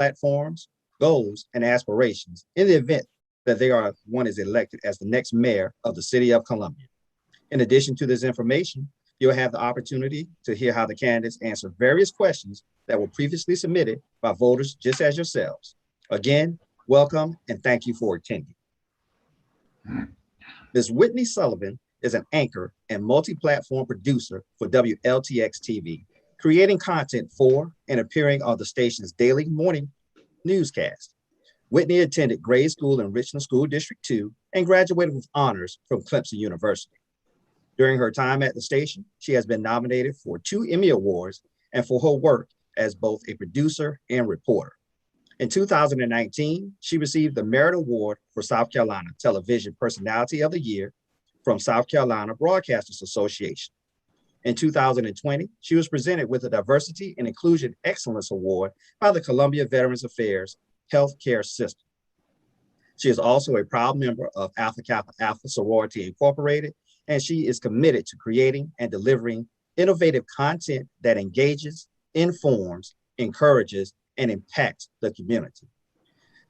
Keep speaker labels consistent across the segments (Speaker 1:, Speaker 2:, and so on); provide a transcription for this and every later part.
Speaker 1: platforms, goals, and aspirations in the event that one is elected as the next mayor of the city of Columbia. In addition to this information, you'll have the opportunity to hear how the candidates answer various questions that were previously submitted by voters just as yourselves. Again, welcome and thank you for attending. Ms. Whitney Sullivan is an anchor and multi-platform producer for WLTX TV, creating content for and appearing on the station's daily morning newscast. Whitney attended grade school in Richland School District 2 and graduated with honors from Clemson University. During her time at the station, she has been nominated for 2 Emmy Awards and for her work as both a producer and reporter. In 2019, she received the Merit Award for South Carolina Television Personality of the Year from South Carolina Broadcasters Association. In 2020, she was presented with the Diversity and Inclusion Excellence Award by the Columbia Veterans Affairs Healthcare System. She is also a proud member of Alpha Kappa Alpha Sorority Incorporated, and she is committed to creating and delivering innovative content that engages, informs, encourages, and impacts the community.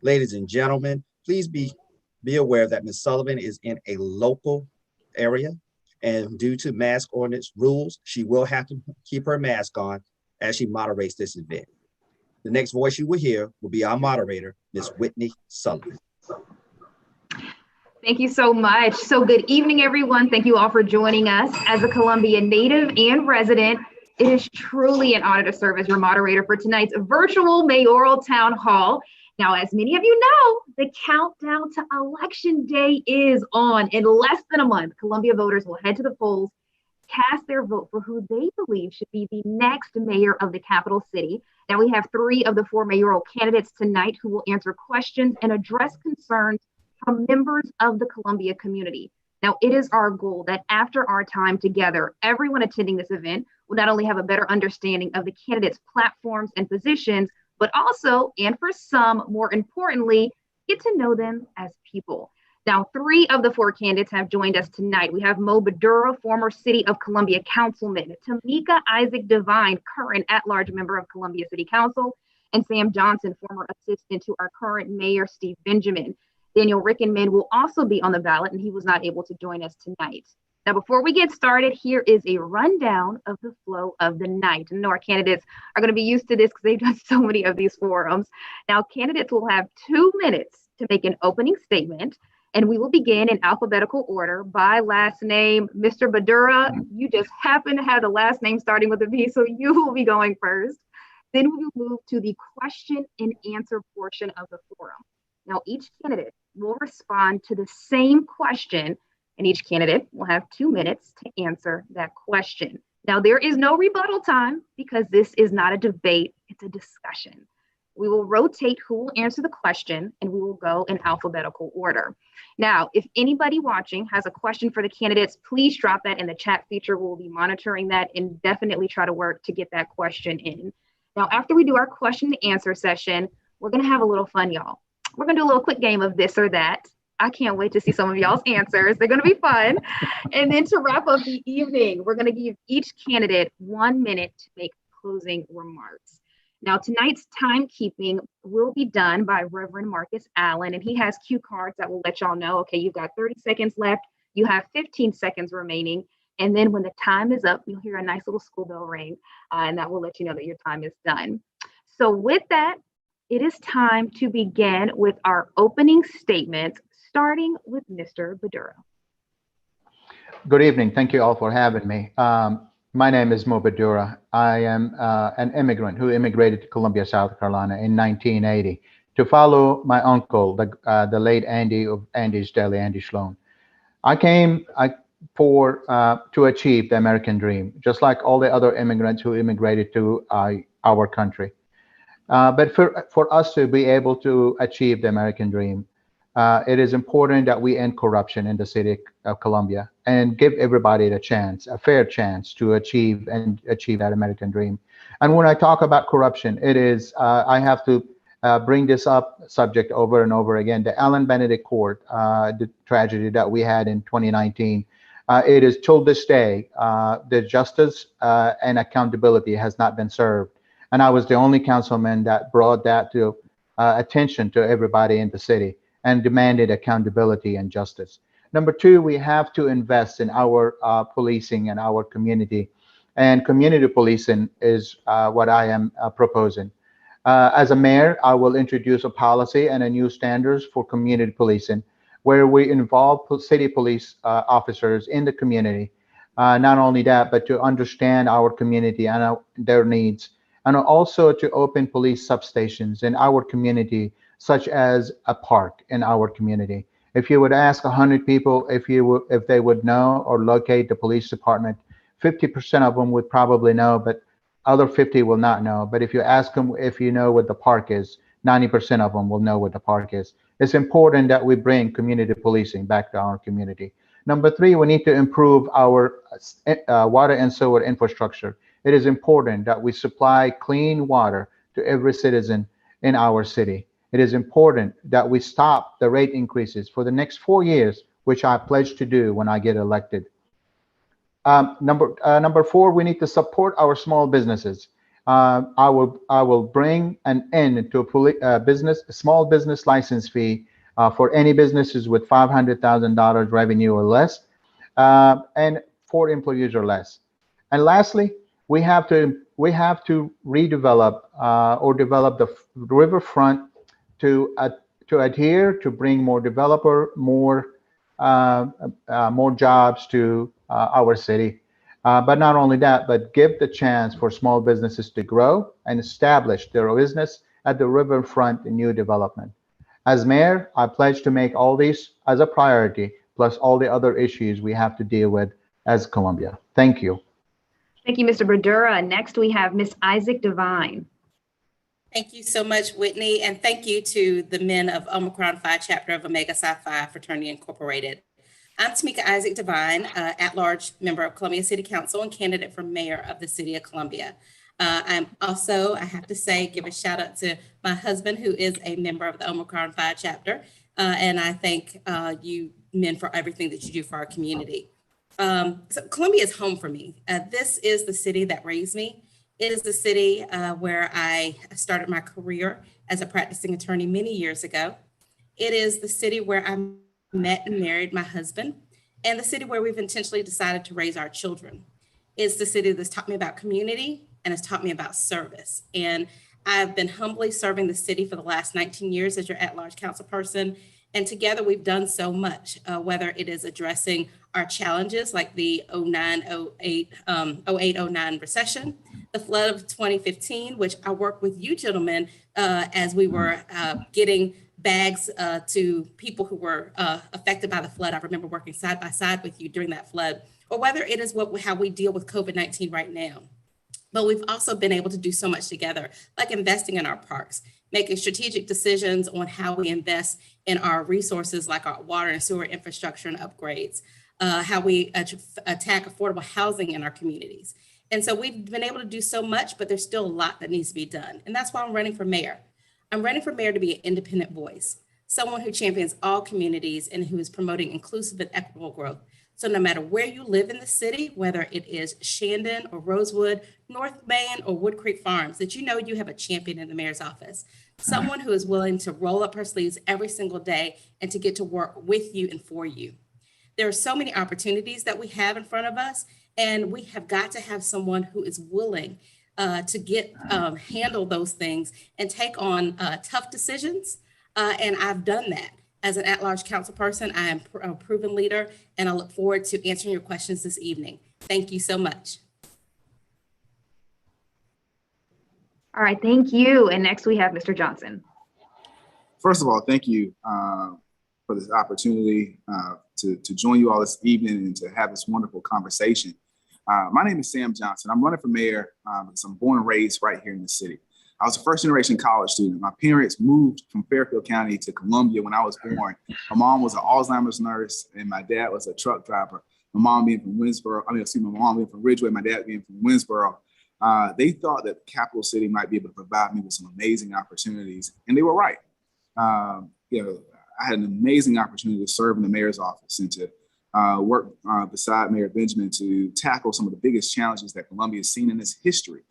Speaker 1: Ladies and gentlemen, please be aware that Ms. Sullivan is in a local area, and due to mask ordinance rules, she will have to keep her mask on as she moderates this event. The next voice you will hear will be our moderator, Ms. Whitney Sullivan.
Speaker 2: Thank you so much. So good evening, everyone. Thank you all for joining us. As a Columbia native and resident, it is truly an honor to serve as your moderator for tonight's virtual mayoral town hall. Now, as many of you know, the countdown to Election Day is on. In less than a month, Columbia voters will head to the polls, cast their vote for who they believe should be the next mayor of the capital city. Now, we have 3 of the 4 mayoral candidates tonight who will answer questions and address concerns from members of the Columbia community. Now, it is our goal that after our time together, everyone attending this event will not only have a better understanding of the candidates' platforms and positions, but also, and for some, more importantly, get to know them as people. Now, 3 of the 4 candidates have joined us tonight. We have Mo Badura, former City of Columbia councilman, Tamika Isaac Devine, current at-large member of Columbia City Council, and Sam Johnson, former assistant to our current mayor, Steve Benjamin. Daniel Rickenman will also be on the ballot, and he was not able to join us tonight. Now, before we get started, here is a rundown of the flow of the night. I know our candidates are going to be used to this because they've done so many of these forums. Now, candidates will have 2 minutes to make an opening statement, and we will begin in alphabetical order by last name. Mr. Badura, you just happen to have the last name starting with a B, so you will be going first. Then we will move to the question and answer portion of the forum. Now, each candidate will respond to the same question, and each candidate will have 2 minutes to answer that question. Now, there is no rebuttal time because this is not a debate, it's a discussion. We will rotate who will answer the question, and we will go in alphabetical order. Now, if anybody watching has a question for the candidates, please drop that in the chat feature. We'll be monitoring that and definitely try to work to get that question in. Now, after we do our question and answer session, we're going to have a little fun, y'all. We're going to do a little quick game of this or that. I can't wait to see some of y'all's answers. They're going to be fun. And then to wrap up the evening, we're going to give each candidate 1 minute to make closing remarks. Now, tonight's timekeeping will be done by Reverend Marcus Allen, and he has cue cards that will let y'all know, okay, you've got 30 seconds left. You have 15 seconds remaining. And then when the time is up, you'll hear a nice little school bell ring, and that will let you know that your time is done. So with that, it is time to begin with our opening statements, starting with Mr. Badura.
Speaker 3: Good evening. Thank you all for having me. My name is Mo Badura. I am an immigrant who immigrated to Columbia, South Carolina in 1980 to follow my uncle, the late Andy of Andy's Deli, Andy Sloan. I came to achieve the American dream, just like all the other immigrants who immigrated to our country. But for us to be able to achieve the American dream, it is important that we end corruption in the city of Columbia and give everybody a fair chance to achieve that American dream. And when I talk about corruption, it is, I have to bring this subject over and over again. The Allen Benedict Court, the tragedy that we had in 2019, it is till this day, the justice and accountability has not been served. And I was the only councilman that brought that to attention to everybody in the city and demanded accountability and justice. Number two, we have to invest in our policing and our community. And community policing is what I am proposing. As a mayor, I will introduce a policy and a new standards for community policing, where we involve city police officers in the community. Not only that, but to understand our community and their needs, and also to open police substations in our community, such as a park in our community. If you would ask 100 people if they would know or locate the police department, 50% of them would probably know, but other 50 will not know. But if you ask them if you know what the park is, 90% of them will know what the park is. It's important that we bring community policing back to our community. Number three, we need to improve our water and sewer infrastructure. It is important that we supply clean water to every citizen in our city. It is important that we stop the rate increases for the next 4 years, which I pledge to do when I get elected. Number four, we need to support our small businesses. I will bring an end to a small business license fee for any businesses with $500,000 revenue or less, and 4 employees or less. And lastly, we have to redevelop or develop the riverfront to adhere to bring more developer, more jobs to our city. But not only that, but give the chance for small businesses to grow and establish their business at the riverfront in new development. As mayor, I pledge to make all these as a priority, plus all the other issues we have to deal with as Columbia. Thank you.
Speaker 2: Thank you, Mr. Berdura. Next, we have Ms. Isaac Devine.
Speaker 4: Thank you so much, Whitney, and thank you to the men of Omicron Phi chapter of Omega Psi Phi Fraternity Incorporated. I'm Tamika Isaac Devine, at-large member of Columbia City Council and candidate for mayor of the city of Columbia. I'm also, I have to say, give a shout out to my husband, who is a member of the Omicron Phi chapter, and I thank you men for everything that you do for our community. So Columbia is home for me. This is the city that raised me. It is the city where I started my career as a practicing attorney many years ago. It is the city where I met and married my husband, and the city where we've intentionally decided to raise our children. It's the city that's taught me about community and has taught me about service. And I've been humbly serving the city for the last 19 years as your at-large council person. And together we've done so much, whether it is addressing our challenges like the 08-09 recession, the flood of 2015, which I worked with you gentlemen as we were getting bags to people who were affected by the flood. I remember working side by side with you during that flood, or whether it is how we deal with COVID-19 right now. But we've also been able to do so much together, like investing in our parks, making strategic decisions on how we invest in our resources, like our water and sewer infrastructure and upgrades, how we attack affordable housing in our communities. And so we've been able to do so much, but there's still a lot that needs to be done. And that's why I'm running for mayor. I'm running for mayor to be an independent voice, someone who champions all communities and who is promoting inclusive and equitable growth. So no matter where you live in the city, whether it is Shandon or Rosewood, North Main or Wood Creek Farms, that you know you have a champion in the mayor's office, someone who is willing to roll up her sleeves every single day and to get to work with you and for you. There are so many opportunities that we have in front of us, and we have got to have someone who is willing to handle those things and take on tough decisions. And I've done that. As an at-large council person, I am a proven leader, and I look forward to answering your questions this evening. Thank you so much.
Speaker 2: All right, thank you. And next we have Mr. Johnson.
Speaker 5: First of all, thank you for this opportunity to join you all this evening and to have this wonderful conversation. My name is Sam Johnson. I'm running for mayor because I'm born and raised right here in the city. I was a first generation college student. My parents moved from Fairfield County to Columbia when I was born. My mom was an Alzheimer's nurse and my dad was a truck driver. My mom being from my mom being from Ridgeway, my dad being from Winsboro. They thought that the capital city might be able to provide me with some amazing opportunities, and they were right. I had an amazing opportunity to serve in the mayor's office and to work beside Mayor Benjamin to tackle some of the biggest challenges that Columbia has seen in its history.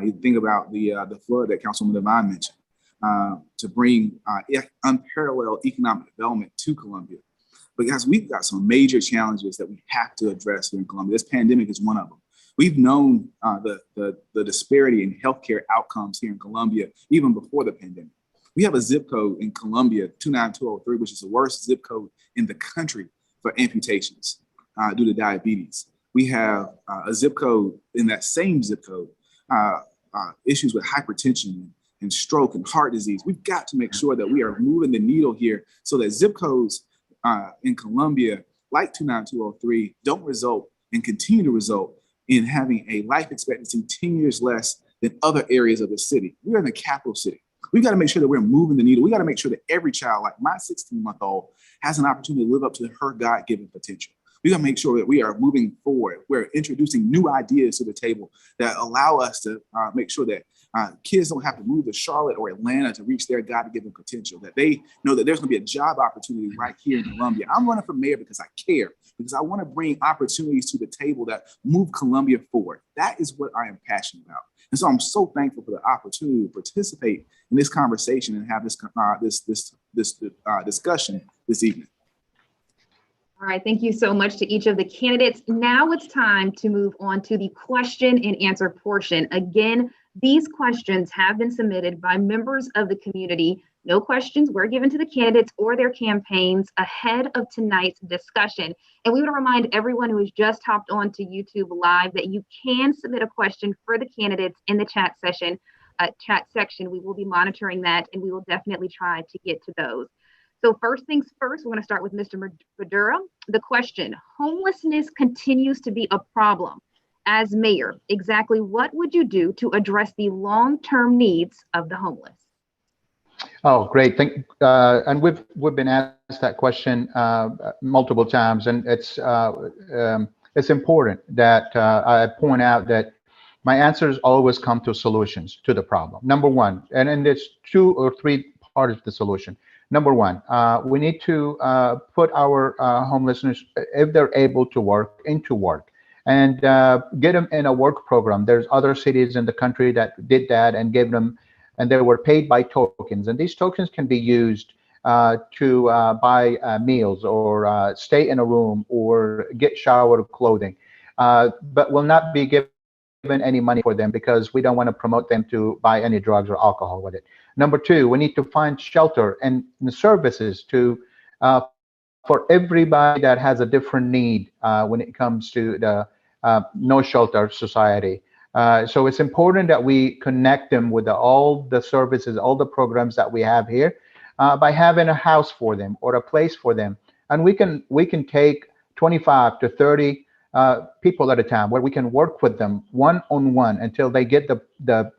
Speaker 5: You think about the flood that Councilwoman Devine mentioned, to bring unparalleled economic development to Columbia. But guys, we've got some major challenges that we have to address here in Columbia. This pandemic is one of them. We've known the disparity in healthcare outcomes here in Columbia even before the pandemic. We have a zip code in Columbia, 29203, which is the worst zip code in the country for amputations due to diabetes. We have a zip code in that same zip code, issues with hypertension and stroke and heart disease. We've got to make sure that we are moving the needle here so that zip codes in Columbia, like 29203, don't result and continue to result in having a life expectancy 10 years less than other areas of the city. We're in the capital city. We've got to make sure that we're moving the needle. We got to make sure that every child, like my 16-month-old, has an opportunity to live up to her God-given potential. We got to make sure that we are moving forward. We're introducing new ideas to the table that allow us to make sure that kids don't have to move to Charlotte or Atlanta to reach their God-given potential, that they know that there's going to be a job opportunity right here in Columbia. I'm running for mayor because I care, because I want to bring opportunities to the table that move Columbia forward. That is what I am passionate about. And so I'm so thankful for the opportunity to participate in this conversation and have this discussion this evening.
Speaker 2: All right, thank you so much to each of the candidates. Now it's time to move on to the question and answer portion. Again, these questions have been submitted by members of the community. No questions were given to the candidates or their campaigns ahead of tonight's discussion. And we want to remind everyone who has just hopped on to YouTube Live that you can submit a question for the candidates in the chat section. We will be monitoring that, and we will definitely try to get to those. So first things first, we're going to start with Mr. Badura. The question: homelessness continues to be a problem. As mayor, exactly what would you do to address the long-term needs of the homeless?
Speaker 3: Oh, great. And we've been asked that question multiple times, and it's important that I point out that my answers always come to solutions to the problem. Number one, and there's 2 or 3 parts of the solution. Number one, we need to put our homelessness, if they're able to work, into work, and get them in a work program. There's other cities in the country that did that and gave them, and they were paid by tokens. And these tokens can be used to buy meals or stay in a room or get shower clothing, but will not be given any money for them because we don't want to promote them to buy any drugs or alcohol with it. Number 2, we need to find shelter and services to for everybody that has a different need when it comes to the no shelter society. So it's important that we connect them with all the services, all the programs that we have here by having a house for them or a place for them. And we can take 25 to 30 people at a time where we can work with them one-on-one until they get the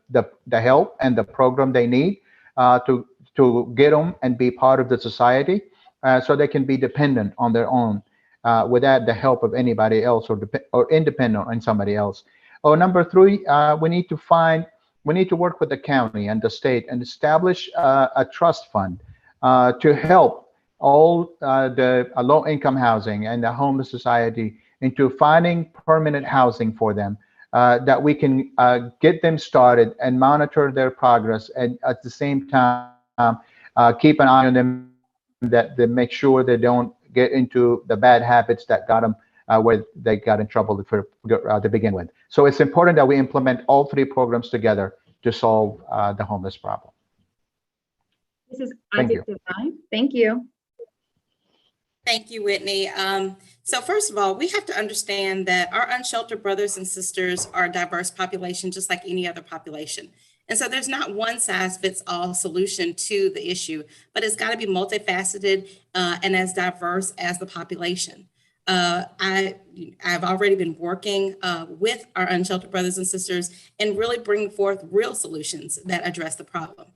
Speaker 3: help and the program they need to get them and be part of the society, so they can be dependent on their own without the help of anybody else or independent on somebody else. Number 3, we need to work with the county and the state and establish a trust fund to help all the low-income housing and the homeless society into finding permanent housing for them, that we can get them started and monitor their progress, and at the same time keep an eye on them, that they make sure they don't get into the bad habits that got them where they got in trouble to begin with. So it's important that we implement all 3 programs together to solve the homeless problem.
Speaker 2: This is Isaac Devine. Thank you.
Speaker 4: Thank you, Whitney. So first of all, we have to understand that our unsheltered brothers and sisters are a diverse population, just like any other population. And so there's not one size fits all solution to the issue, but it's got to be multifaceted and as diverse as the population. I've already been working with our unsheltered brothers and sisters and really bring forth real solutions that address the problem.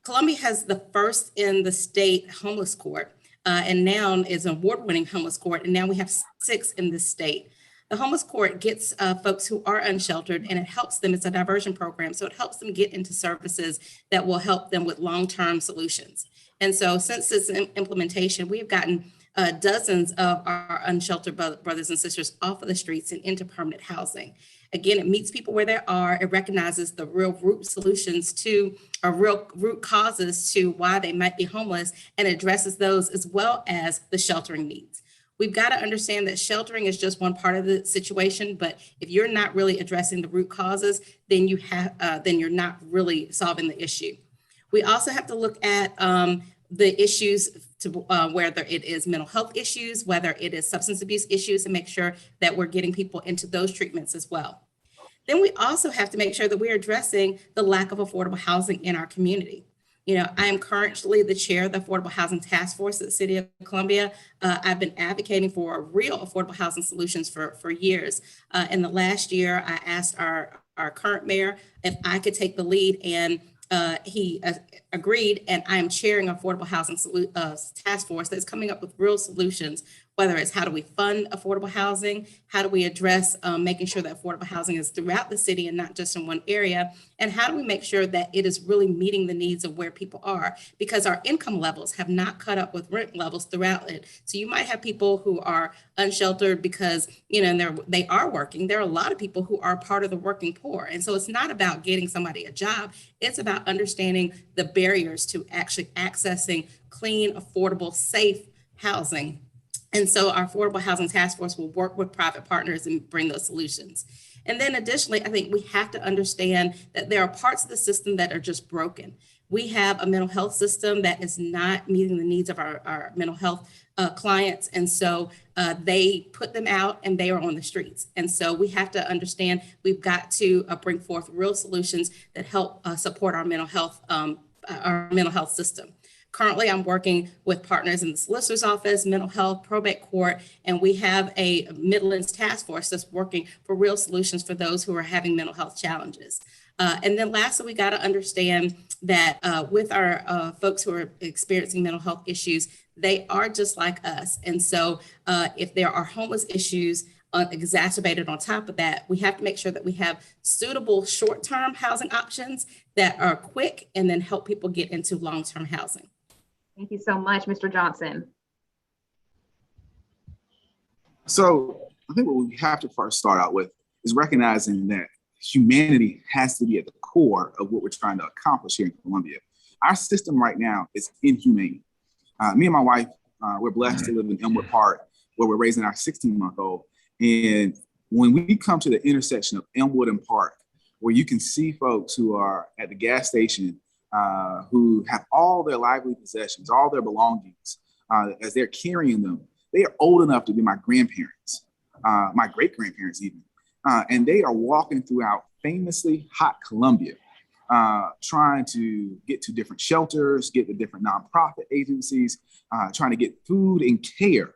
Speaker 4: Columbia has the first in the state homeless court. And now is an award-winning homeless court, and now we have 6 in this state. The homeless court gets folks who are unsheltered, and it helps them. It's a diversion program, so it helps them get into services that will help them with long-term solutions. And so since this implementation, we've gotten dozens of our unsheltered brothers and sisters off of the streets and into permanent housing. Again, it meets people where they are. It recognizes the real root solutions to, or real root causes to why they might be homeless, and addresses those as well as the sheltering needs. We've got to understand that sheltering is just one part of the situation, but if you're not really addressing the root causes, then you're not really solving the issue. We also have to look at the issues to whether it is mental health issues, whether it is substance abuse issues, and make sure that we're getting people into those treatments as well. Then we also have to make sure that we're addressing the lack of affordable housing in our community. You know, I am currently the chair of the Affordable Housing Task Force at the City of Columbia. I've been advocating for real affordable housing solutions for years. In the last year, I asked our current mayor if I could take the lead, and he agreed, and I am chairing Affordable Housing Task Force that's coming up with real solutions, whether it's how do we fund affordable housing, how do we address making sure that affordable housing is throughout the city and not just in one area, and how do we make sure that it is really meeting the needs of where people are, because our income levels have not caught up with rent levels throughout it. So you might have people who are unsheltered because, you know, and they are working. There are a lot of people who are part of the working poor. And so it's not about getting somebody a job. It's about understanding the barriers to actually accessing clean, affordable, safe housing. And so our Affordable Housing Task Force will work with private partners and bring those solutions. And then additionally, I think we have to understand that there are parts of the system that are just broken. We have a mental health system that is not meeting the needs of our mental health clients. And so they put them out and they are on the streets. And so we have to understand we've got to bring forth real solutions that help support our mental health system. Currently, I'm working with partners in the solicitor's office, mental health, probate court, and we have a Midlands task force that's working for real solutions for those who are having mental health challenges. And then lastly, we got to understand that with our folks who are experiencing mental health issues, they are just like us. And so if there are homeless issues exacerbated on top of that, we have to make sure that we have suitable short-term housing options that are quick and then help people get into long-term housing.
Speaker 2: Thank you so much, Mr. Johnson.
Speaker 5: So I think what we have to first start out with is recognizing that humanity has to be at the core of what we're trying to accomplish here in Columbia. Our system right now is inhumane. Me and my wife, we're blessed to live in Elmwood Park, where we're raising our 16-month-old. And when we come to the intersection of Elmwood and Park, where you can see folks who are at the gas station, who have all their lively possessions, all their belongings, as they're carrying them. They are old enough to be my grandparents, my great-grandparents even. And they are walking throughout famously hot Columbia, trying to get to different shelters, get to different nonprofit agencies, trying to get food and care.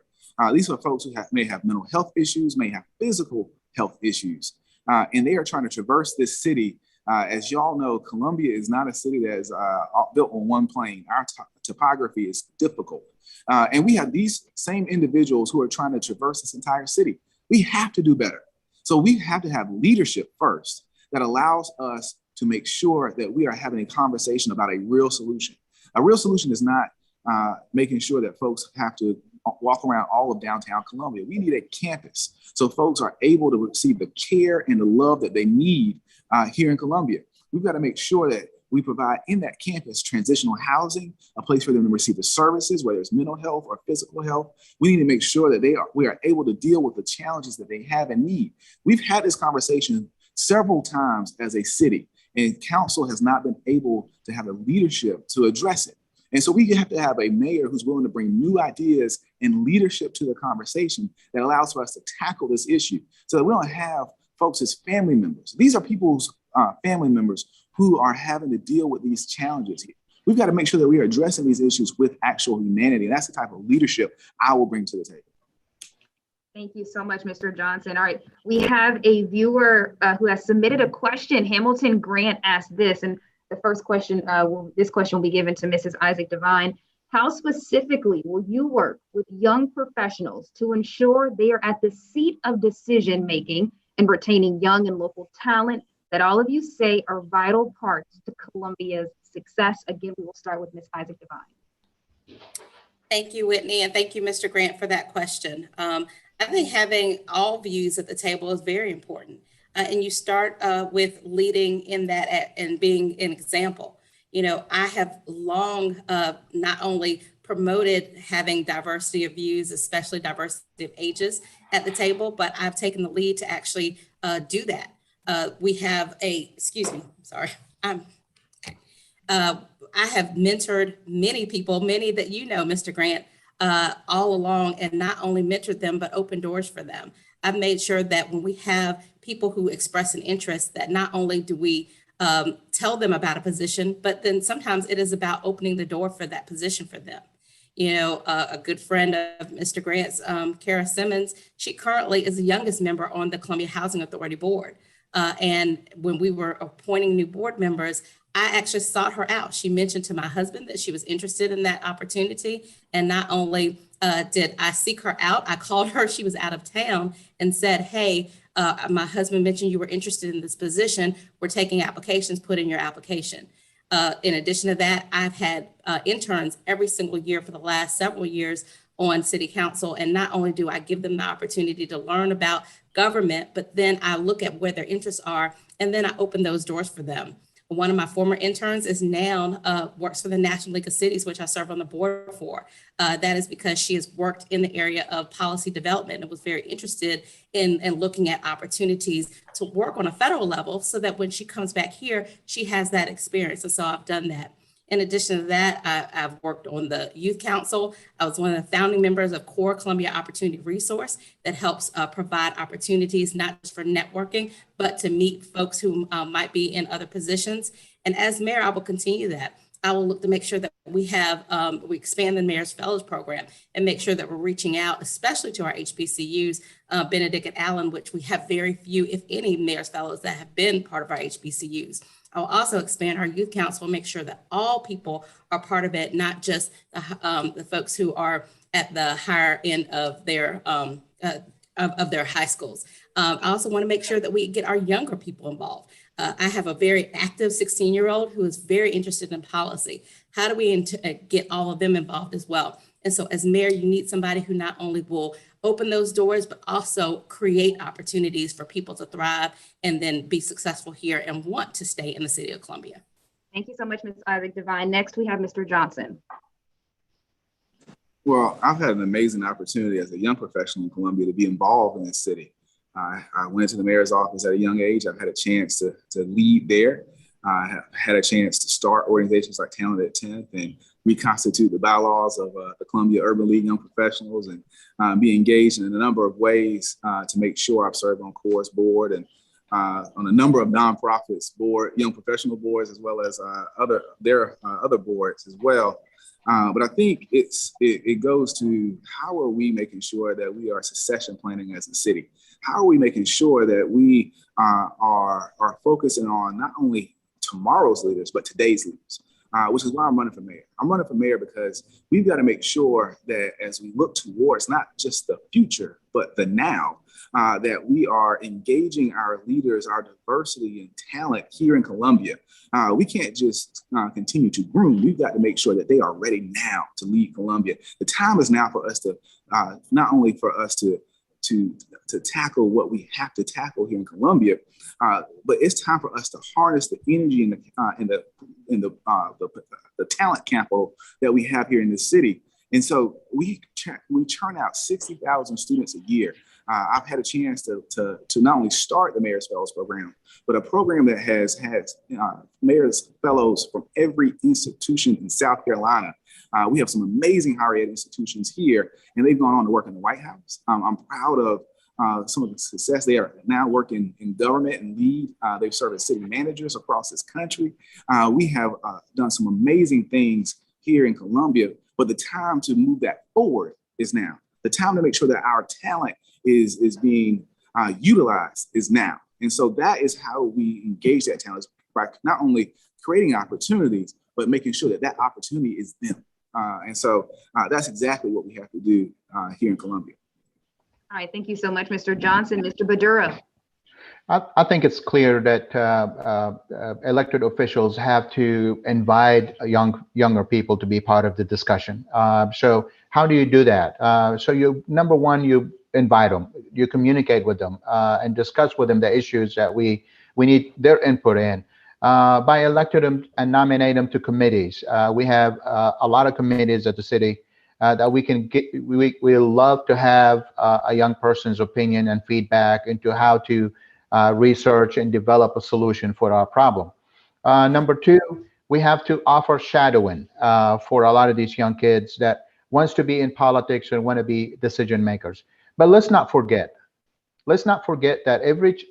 Speaker 5: These are folks who may have mental health issues, may have physical health issues, and they are trying to traverse this city. As y'all know, Columbia is not a city that is built on one plane. Our topography is difficult. And we have these same individuals who are trying to traverse this entire city. We have to do better. So we have to have leadership first that allows us to make sure that we are having a conversation about a real solution. A real solution is not making sure that folks have to walk around all of downtown Columbia. We need a campus so folks are able to receive the care and the love that they need here in Columbia. We've got to make sure that we provide in that campus transitional housing, a place for them to receive the services, whether it's mental health or physical health. We need to make sure that we are able to deal with the challenges that they have and need. We've had this conversation several times as a city, and council has not been able to have the leadership to address it. And so we have to have a mayor who's willing to bring new ideas and leadership to the conversation that allows for us to tackle this issue so that we don't have folks as family members. These are people's family members who are having to deal with these challenges here. We've got to make sure that we are addressing these issues with actual humanity. And that's the type of leadership I will bring to the table.
Speaker 2: Thank you so much, Mr. Johnson. All right, we have a viewer who has submitted a question. Hamilton Grant asked this, and the first question, this question will be given to Mrs. Isaac Devine. How specifically will you work with young professionals to ensure they are at the seat of decision-making and retaining young and local talent that all of you say are vital parts to Columbia's success? Again, we will start with Ms. Isaac Devine.
Speaker 4: Thank you, Whitney, and thank you, Mr. Grant, for that question. I think having all views at the table is very important. And you start with leading in that and being an example. You know, I have long not only promoted having diversity of views, especially diversity of ages at the table, but I've taken the lead to actually do that. We have excuse me, sorry. I have mentored many people, many that you know, Mr. Grant, all along, and not only mentored them, but opened doors for them. I've made sure that when we have people who express an interest, that not only do we tell them about a position, but then sometimes it is about opening the door for that position for them. You know, a good friend of Mr. Grant's, Kara Simmons, she currently is the youngest member on the Columbia Housing Authority board. And when we were appointing new board members, I actually sought her out. She mentioned to my husband that she was interested in that opportunity. And not only did I seek her out, I called her, she was out of town, and said, hey, my husband mentioned you were interested in this position. We're taking applications, put in your application. In addition to that, I've had interns every single year for the last several years on city council. And not only do I give them the opportunity to learn about government, but then I look at where their interests are, and then I open those doors for them. One of my former interns is now works for the National League of Cities, which I serve on the board for. That is because she has worked in the area of policy development and was very interested in looking at opportunities to work on a federal level so that when she comes back here, she has that experience. And so I've done that. In addition to that, I've worked on the Youth Council. I was one of the founding members of Core Columbia Opportunity Resource that helps provide opportunities, not just for networking, but to meet folks who might be in other positions. And as mayor, I will continue that. I will look to make sure that we have, we expand the Mayor's Fellows Program and make sure that we're reaching out, especially to our HBCUs, Benedict and Allen, which we have very few, if any, Mayor's Fellows that have been part of our HBCUs. I'll also expand our youth council and make sure that all people are part of it, not just the folks who are at the higher end of their high schools. I also want to make sure that we get our younger people involved. I have a very active 16-year-old who is very interested in policy. How do we get all of them involved as well? And so as mayor, you need somebody who not only will open those doors, but also create opportunities for people to thrive and then be successful here and want to stay in the city of Columbia.
Speaker 2: Thank you so much, Ms. Isaac Devine. Next, we have Mr. Johnson.
Speaker 5: Well, I've had an amazing opportunity as a young professional in Columbia to be involved in this city. I went to the mayor's office at a young age. I've had a chance to lead there. I have had a chance to start organizations like Talent at 10th and reconstitute the bylaws of the Columbia Urban League Young Professionals and be engaged in a number of ways to make sure I've served on CORE's board and on a number of nonprofits board, young professional boards, as well as other boards as well. But I think it goes to how are we making sure that we are succession planning as a city? How are we making sure that we are focusing on not only tomorrow's leaders, but today's leaders, which is why I'm running for mayor. I'm running for mayor because we've got to make sure that as we look towards not just the future, but the now, that we are engaging our leaders, our diversity and talent here in Columbia. We can't just continue to groom. We've got to make sure that they are ready now to lead Columbia. The time is now for us to, not only for us to tackle what we have to tackle here in Columbia, but it's time for us to harness the energy and the talent capital that we have here in this city. And so we churn out 60,000 students a year. I've had a chance to not only start the Mayor's Fellows Program, but a program that has Mayor's Fellows from every institution in South Carolina. We have some amazing higher ed institutions here, and they've gone on to work in the White House. I'm proud of some of the success. They are now working in government and lead. They've served as city managers across this country. We have done some amazing things here in Columbia, but the time to move that forward is now. The time to make sure that our talent is being utilized is now. And so that is how we engage that talent, by not only creating opportunities, but making sure that that opportunity is them. And so that's exactly what we have to do here in Columbia.
Speaker 2: All right, thank you so much, Mr. Johnson. Mr. Badura.
Speaker 3: I think it's clear that elected officials have to invite younger people to be part of the discussion. So how do you do that? So number one, you invite them, you communicate with them, and discuss with them the issues that we need their input in. By electing them and nominate them to committees. We have a lot of committees at the city that we can get. We love to have a young person's opinion and feedback into how to research and develop a solution for our problem. Number two, we have to offer shadowing for a lot of these young kids that wants to be in politics and want to be decision makers. But let's not forget that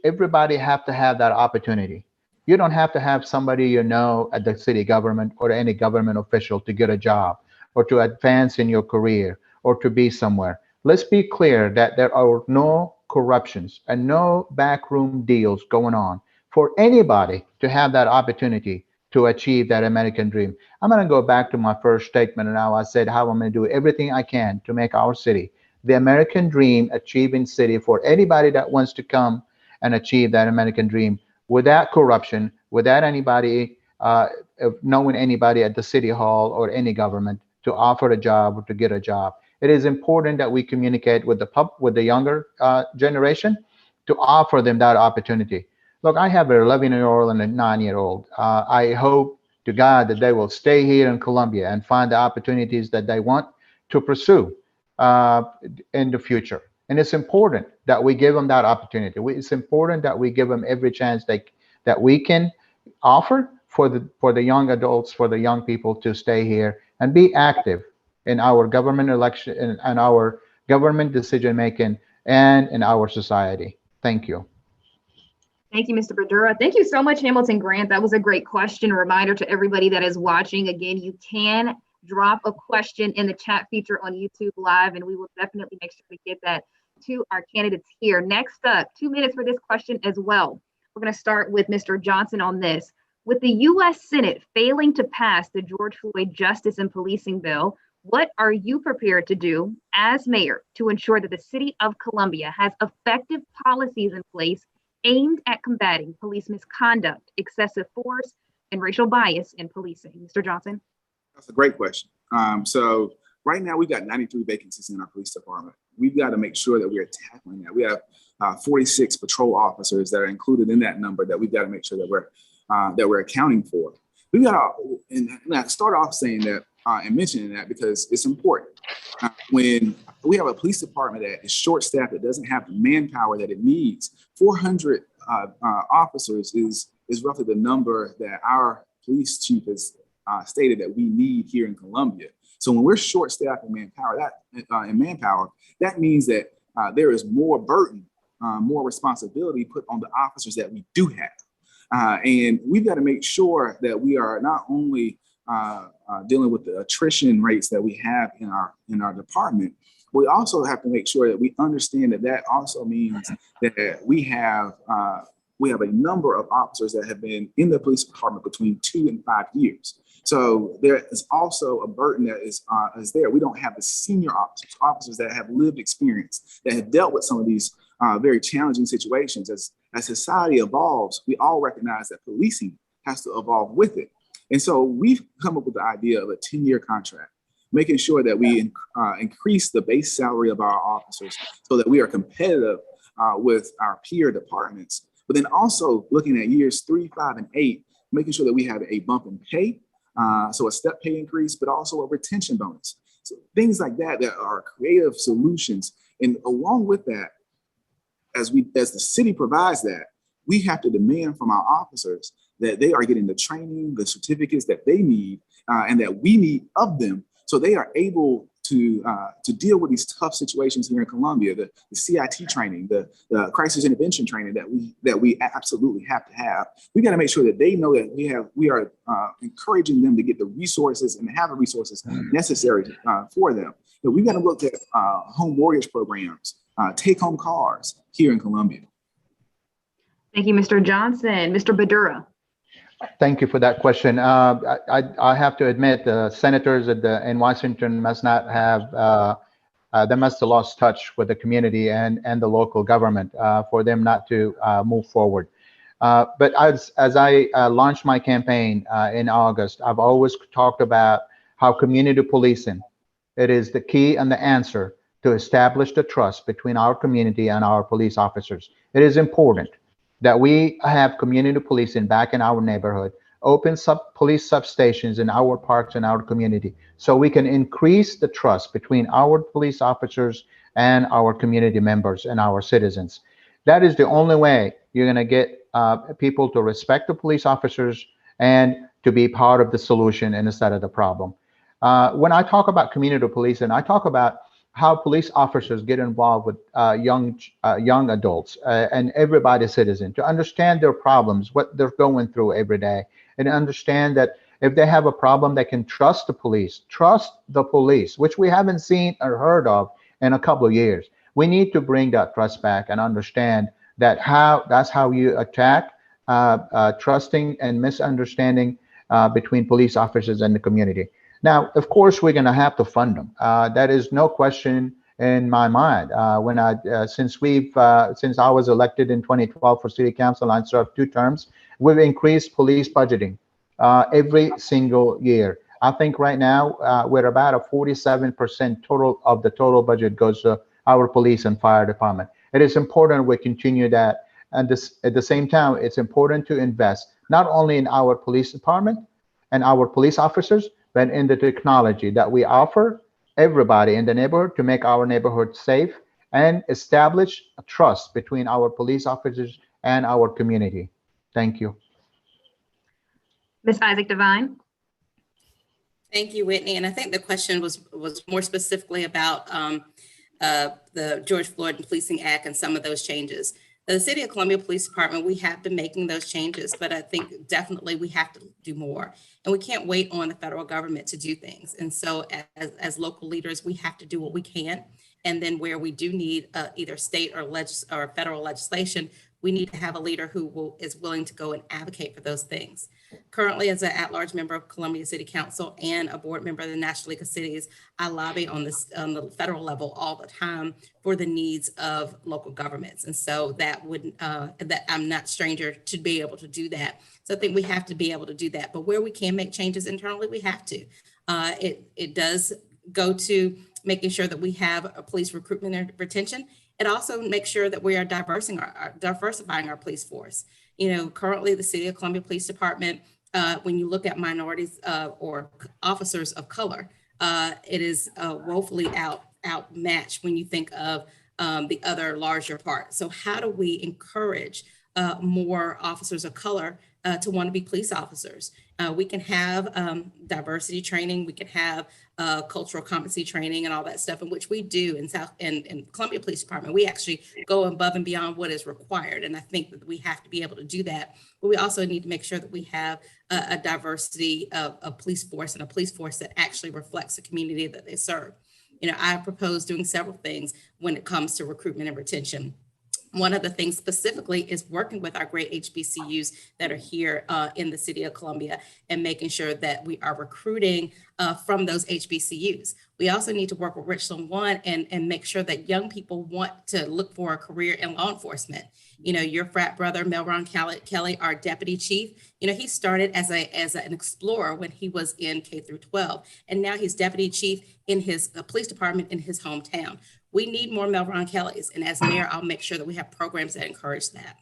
Speaker 3: everybody have to have that opportunity. You don't have to have somebody you know at the city government or any government official to get a job or to advance in your career or to be somewhere. Let's be clear that there are no corruptions and no backroom deals going on for anybody to have that opportunity to achieve that American dream. I'm going to go back to my first statement and how I said how I'm going to do everything I can to make our city the American dream achieving city for anybody that wants to come and achieve that American dream without corruption, without anybody knowing anybody at the city hall or any government to offer a job or to get a job. It is important that we communicate with the younger generation to offer them that opportunity. Look, I have an 11-year-old and a 9-year-old. I hope to God that they will stay here in Columbia and find the opportunities that they want to pursue in the future. And it's important that we give them that opportunity. It's important that we give them every chance that we can offer for the young adults, for the young people to stay here and be active in our government election and our government decision making and in our society. Thank you.
Speaker 2: Thank you, Mr. Badura. Thank you so much, Hamilton Grant. That was a great question. A reminder to everybody that is watching. Again, you can drop a question in the chat feature on YouTube Live, and we will definitely make sure to get that to our candidates here. Next up, 2 minutes for this question as well. We're going to start with Mr. Johnson on this. With the U.S. Senate failing to pass the George Floyd Justice and Policing Bill, what are you prepared to do as mayor to ensure that the city of Columbia has effective policies in place aimed at combating police misconduct, excessive force, and racial bias in policing? Mr. Johnson.
Speaker 5: That's a great question. So right now we've got 93 vacancies in our police department. We've got to make sure that we are tackling that. We have 46 patrol officers that are included in that number that we've got to make sure that we're accounting for. We've got to, and I start off saying that and mentioning that because it's important. When we have a police department that is short-staffed, that doesn't have the manpower that it needs, 400 officers is roughly the number that our police chief has stated that we need here in Columbia. So when we're short-staffed in manpower, that means that there is more burden, more responsibility put on the officers that we do have. And we've got to make sure that we are not only dealing with the attrition rates that we have in our department, we also have to make sure that we understand that also means that we have a number of officers that have been in the police department between 2 and 5 years. So there is also a burden that is there. We don't have the senior officers that have lived experience, that have dealt with some of these very challenging situations. As society evolves, we all recognize that policing has to evolve with it. And so we've come up with the idea of a 10-year contract, making sure that we increase the base salary of our officers so that we are competitive with our peer departments, but then also looking at years 3, 5, and 8, making sure that we have a bump in pay, so a step pay increase, but also a retention bonus. So things like that are creative solutions. And along with that, as the city provides that, we have to demand from our officers that they are getting the training, the certificates that they need, and that we need of them, so they are able to deal with these tough situations here in Columbia. The CIT training, the crisis intervention training that we absolutely have to have. We got to make sure that they know that we are encouraging them to get the resources and have the resources necessary for them. But we've got to look at home mortgage programs, take-home cars here in Columbia.
Speaker 2: Thank you, Mr. Johnson. Mr. Badura.
Speaker 3: Thank you for that question. I have to admit, the senators in Washington must not have, they must have lost touch with the community and the local government for them not to move forward. But as I launched my campaign in August, I've always talked about how community policing, it is the key and the answer to establish the trust between our community and our police officers. It is important that we have community policing back in our neighborhood, open police substations in our parks and our community, so we can increase the trust between our police officers and our community members and our citizens. That is the only way you're going to get people to respect the police officers and to be part of the solution instead of the problem. When I talk about community policing, I talk about how police officers get involved with young adults and everybody citizen to understand their problems, what they're going through every day, and understand that if they have a problem, they can trust the police, which we haven't seen or heard of in a couple of years. We need to bring that trust back and understand that that's how you attack trusting and misunderstanding between police officers and the community. Now, of course, we're going to have to fund them. That is no question in my mind. Since I was elected in 2012 for City Council, I served 2 terms. We've increased police budgeting every single year. I think right now we're about a 47% total of the total budget goes to our police and fire department. It is important we continue that, and at the same time, it's important to invest not only in our police department and our police officers, but in the technology that we offer everybody in the neighborhood to make our neighborhood safe and establish a trust between our police officers and our community. Thank you.
Speaker 2: Ms. Isaac Devine.
Speaker 4: Thank you, Whitney. And I think the question was more specifically about the George Floyd and Policing Act and some of those changes. The City of Columbia Police Department, we have been making those changes, but I think definitely we have to do more. And we can't wait on the federal government to do things. And so as local leaders, we have to do what we can. And then where we do need either state or federal legislation, we need to have a leader who is willing to go and advocate for those things. Currently, as an at-large member of Columbia City Council and a board member of the National League of Cities, I lobby on the federal level all the time for the needs of local governments. And so that I'm not stranger to be able to do that. So I think we have to be able to do that. But where we can make changes internally, we have to. It does go to making sure that we have a police recruitment and retention. It also makes sure that we are diversifying our police force. You know, currently the City of Columbia Police Department, when you look at minorities or officers of color, it is woefully outmatched when you think of the other larger part. So how do we encourage more officers of color to want to be police officers? We can have diversity training, we can have cultural competency training and all that stuff, in which we do in Columbia Police Department. We actually go above and beyond what is required. And I think that we have to be able to do that. But we also need to make sure that we have a diversity of police force, and a police force that actually reflects the community that they serve. You know, I propose doing several things when it comes to recruitment and retention. One of the things specifically is working with our great HBCUs that are here in the City of Columbia and making sure that we are recruiting from those HBCUs. We also need to work with Richland One and make sure that young people want to look for a career in law enforcement. You know, your frat brother, Melron Kelly, our deputy chief, you know, he started as an explorer when he was in K through 12, and now he's deputy chief in his police department in his hometown. We need more Melron Kellys. And as mayor, I'll make sure that we have programs that encourage that.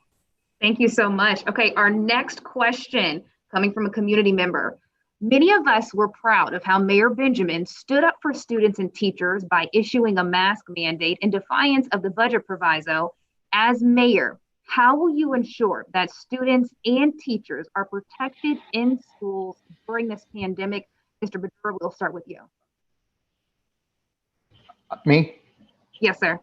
Speaker 2: Thank you so much. Okay, our next question coming from a community member. Many of us were proud of how Mayor Benjamin stood up for students and teachers by issuing a mask mandate in defiance of the budget proviso. As mayor, how will you ensure that students and teachers are protected in schools during this pandemic? Mr. Badura, we'll start with you.
Speaker 3: Me?
Speaker 2: Yes, sir.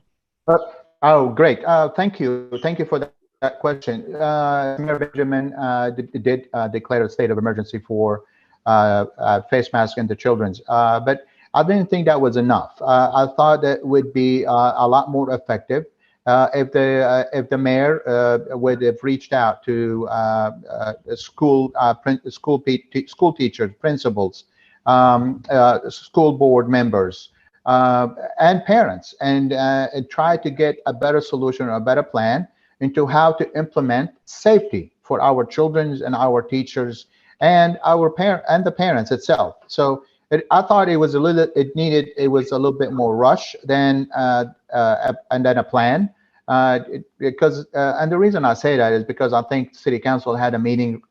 Speaker 3: Oh, great. Thank you. Thank you for that question. Mayor Benjamin did declare a state of emergency for face masks in the children's, but I didn't think that was enough. I thought that would be a lot more effective if the mayor would have reached out to school teachers, principals, school board members, and parents, and try to get a better solution or a better plan into how to implement safety for our children and our teachers and the parents itself. So I thought it was a little, it was a little bit more rush than, and then a plan. And the reason I say that is because I think City Council had a meeting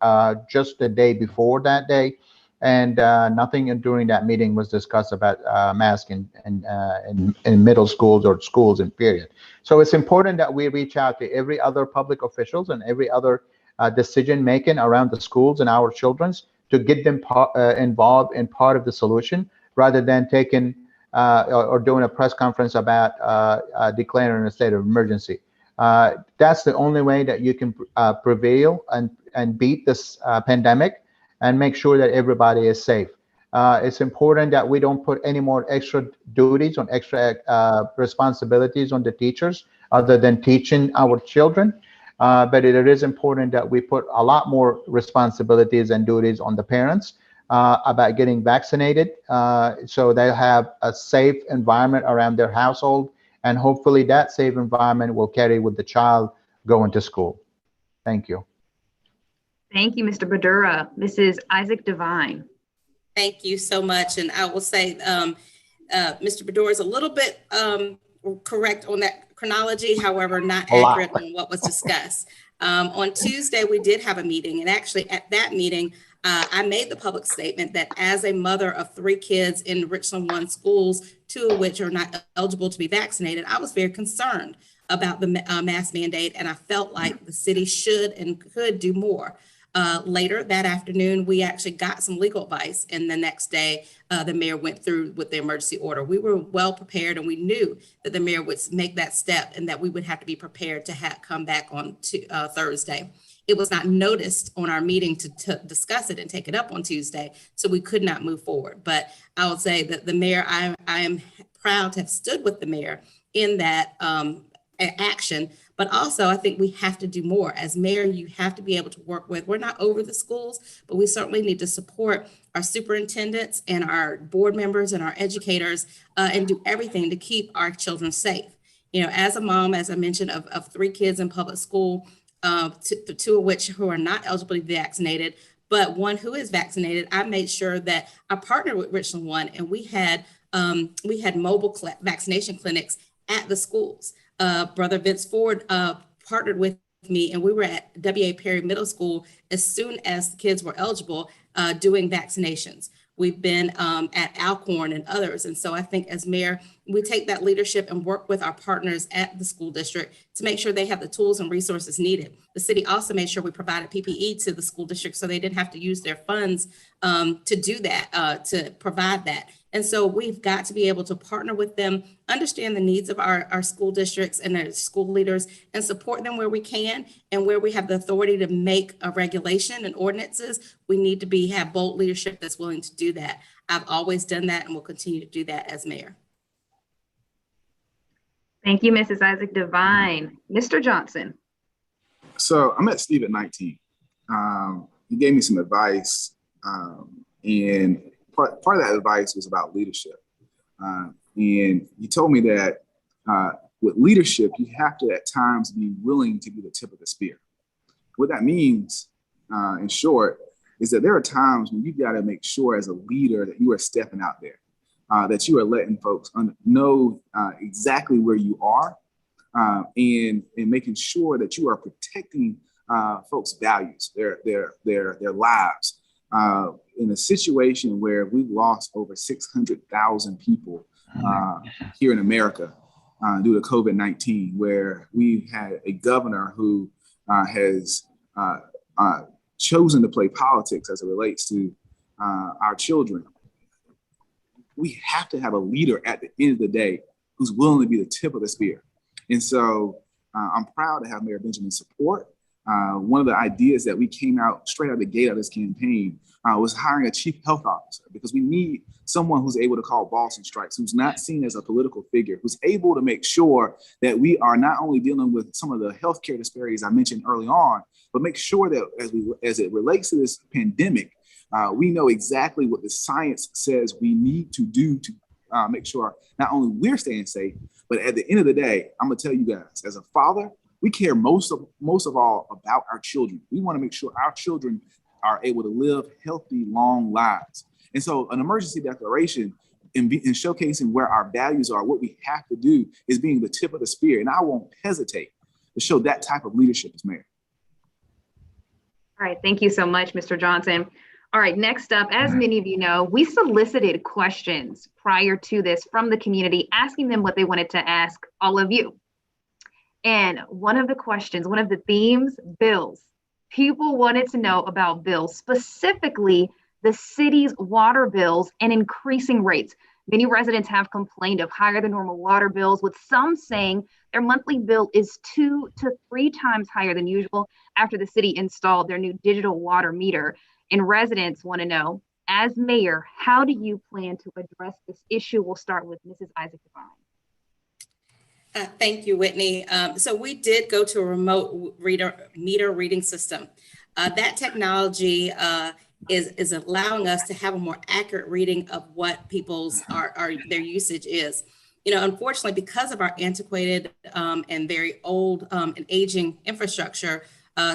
Speaker 3: just the day before that day, and nothing during that meeting was discussed about masking in middle schools or schools in period. So it's important that we reach out to every other public officials and every other decision making around the schools and our children's to get them involved in part of the solution rather than taking or doing a press conference about declaring a state of emergency. That's the only way that you can prevail and beat this pandemic and make sure that everybody is safe. It's important that we don't put any more extra duties on extra responsibilities on the teachers other than teaching our children. But it is important that we put a lot more responsibilities and duties on the parents about getting vaccinated so they have a safe environment around their household. And hopefully that safe environment will carry with the child going to school. Thank you.
Speaker 2: Thank you, Mr. Badura. Mrs. Isaac Devine.
Speaker 4: Thank you so much. And I will say, Mr. Badura is a little bit correct on that chronology, however, not accurate on what was discussed. On Tuesday, we did have a meeting, and actually at that meeting, I made the public statement that as a mother of 3 kids in Richland One schools, 2 of which are not eligible to be vaccinated, I was very concerned about the mask mandate, and I felt like the city should and could do more. Later that afternoon, we actually got some legal advice, and the next day, the mayor went through with the emergency order. We were well prepared, and we knew that the mayor would make that step and that we would have to be prepared to come back on Thursday. It was not noticed on our meeting to discuss it and take it up on Tuesday, so we could not move forward. But I would say that the mayor, I am proud to have stood with the mayor in that action. But also, I think we have to do more. As mayor, you have to be able to work with, we're not over the schools, but we certainly need to support our superintendents and our board members and our educators and do everything to keep our children safe. You know, as a mom, as I mentioned, of 3 kids in public school, 2 of which who are not eligible to be vaccinated, but 1 who is vaccinated, I made sure that I partnered with Richland One, and we had mobile vaccination clinics at the schools. Brother Vince Ford partnered with me, and we were at W.A. Perry Middle School as soon as the kids were eligible doing vaccinations. We've been at Alcorn and others. And so I think as mayor, we take that leadership and work with our partners at the school district to make sure they have the tools and resources needed. The city also made sure we provided PPE to the school district so they didn't have to use their funds to do that, to provide that. And so we've got to be able to partner with them, understand the needs of our school districts and their school leaders, and support them where we can. And where we have the authority to make a regulation and ordinances, we need to have bold leadership that's willing to do that. I've always done that and will continue to do that as mayor.
Speaker 2: Thank you, Mrs. Isaac Devine. Mr. Johnson.
Speaker 5: So I met Steve at 19. He gave me some advice, and part of that advice was about leadership. And he told me that with leadership, you have to at times be willing to be the tip of the spear. What that means, in short, is that there are times when you've got to make sure as a leader that you are stepping out there, that you are letting folks know exactly where you are, and making sure that you are protecting folks' values, their lives. In a situation where we've lost over 600,000 people here in America due to COVID-19, where we've had a governor who has chosen to play politics as it relates to our children. We have to have a leader at the end of the day who's willing to be the tip of the spear. And so I'm proud to have Mayor Benjamin's support. One of the ideas that we came out straight out of the gate of this campaign was hiring a chief health officer, because we need someone who's able to call balls and strikes, who's not seen as a political figure, who's able to make sure that we are not only dealing with some of the healthcare disparities I mentioned early on, but make sure that as it relates to this pandemic, we know exactly what the science says we need to do to make sure not only we're staying safe, but at the end of the day, I'm gonna tell you guys, as a father, we care most of all about our children. We want to make sure our children are able to live healthy, long lives. And so an emergency declaration in showcasing where our values are, what we have to do, is being the tip of the spear. And I won't hesitate to show that type of leadership as mayor.
Speaker 2: All right, thank you so much, Mr. Johnson. All right, next up, as many of you know, we solicited questions prior to this from the community, asking them what they wanted to ask all of you. And one of the questions, one of the themes, bills. People wanted to know about bills, specifically the city's water bills and increasing rates. Many residents have complained of higher than normal water bills, with some saying their monthly bill is 2 to 3 times higher than usual after the city installed their new digital water meter. And residents want to know, as mayor, how do you plan to address this issue? We'll start with Mrs. Isaac Devine.
Speaker 4: Thank you, Whitney. So we did go to a remote meter reading system. That technology is allowing us to have a more accurate reading of what people's their usage is. You know, unfortunately, because of our antiquated and very old and aging infrastructure,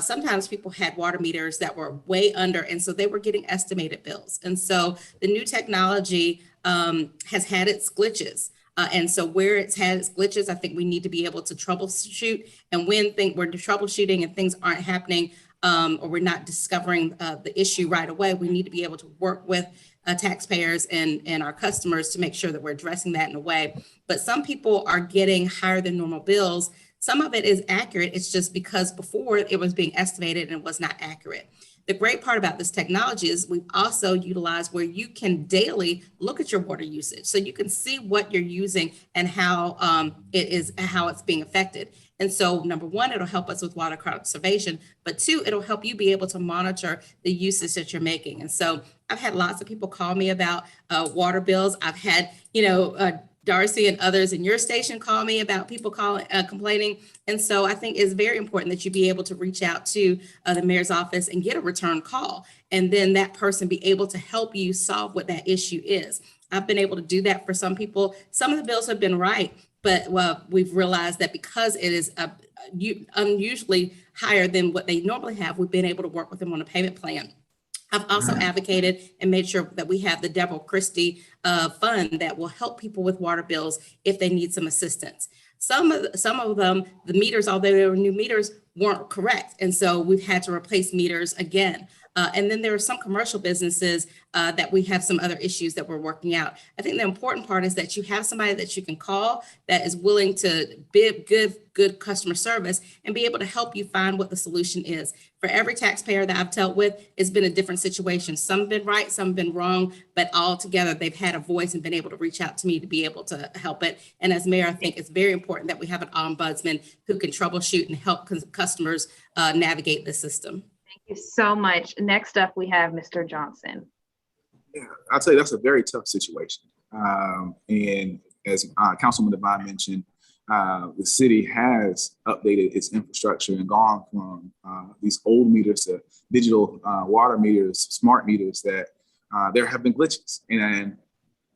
Speaker 4: sometimes people had water meters that were way under, and so they were getting estimated bills. And so the new technology has had its glitches. And so where it's had its glitches, I think we need to be able to troubleshoot. And when we're troubleshooting and things aren't happening, or we're not discovering the issue right away, we need to be able to work with taxpayers and our customers to make sure that we're addressing that in a way. But some people are getting higher than normal bills. Some of it is accurate. It's just because before it was being estimated and it was not accurate. The great part about this technology is we've also utilized where you can daily look at your water usage. So you can see what you're using and how it's being affected. And so number one, it'll help us with water conservation, but two, it'll help you be able to monitor the usage that you're making. And so I've had lots of people call me about water bills. I've had, Darcy and others in your station call me about people complaining. And so I think it's very important that you be able to reach out to the mayor's office and get a return call. And then that person be able to help you solve what that issue is. I've been able to do that for some people. Some of the bills have been right, but we've realized that because it is unusually higher than what they normally have, we've been able to work with them on a payment plan. I've also advocated and made sure that we have the Deborah Christie fund that will help people with water bills if they need some assistance. Some of them, the meters, although they were new meters, weren't correct. And so we've had to replace meters again. And then there are some commercial businesses that we have some other issues that we're working out. I think the important part is that you have somebody that you can call that is willing to give good customer service and be able to help you find what the solution is. For every taxpayer that I've dealt with, it's been a different situation. Some have been right, some have been wrong, but all together they've had a voice and been able to reach out to me to be able to help it. And as mayor, I think it's very important that we have an ombudsman who can troubleshoot and help customers navigate the system.
Speaker 2: Thank you so much. Next up, we have Mr. Johnson.
Speaker 5: Yeah, I'll tell you, that's a very tough situation. And as Councilman Devine mentioned, the city has updated its infrastructure and gone from these old meters to digital water meters, smart meters, that there have been glitches. And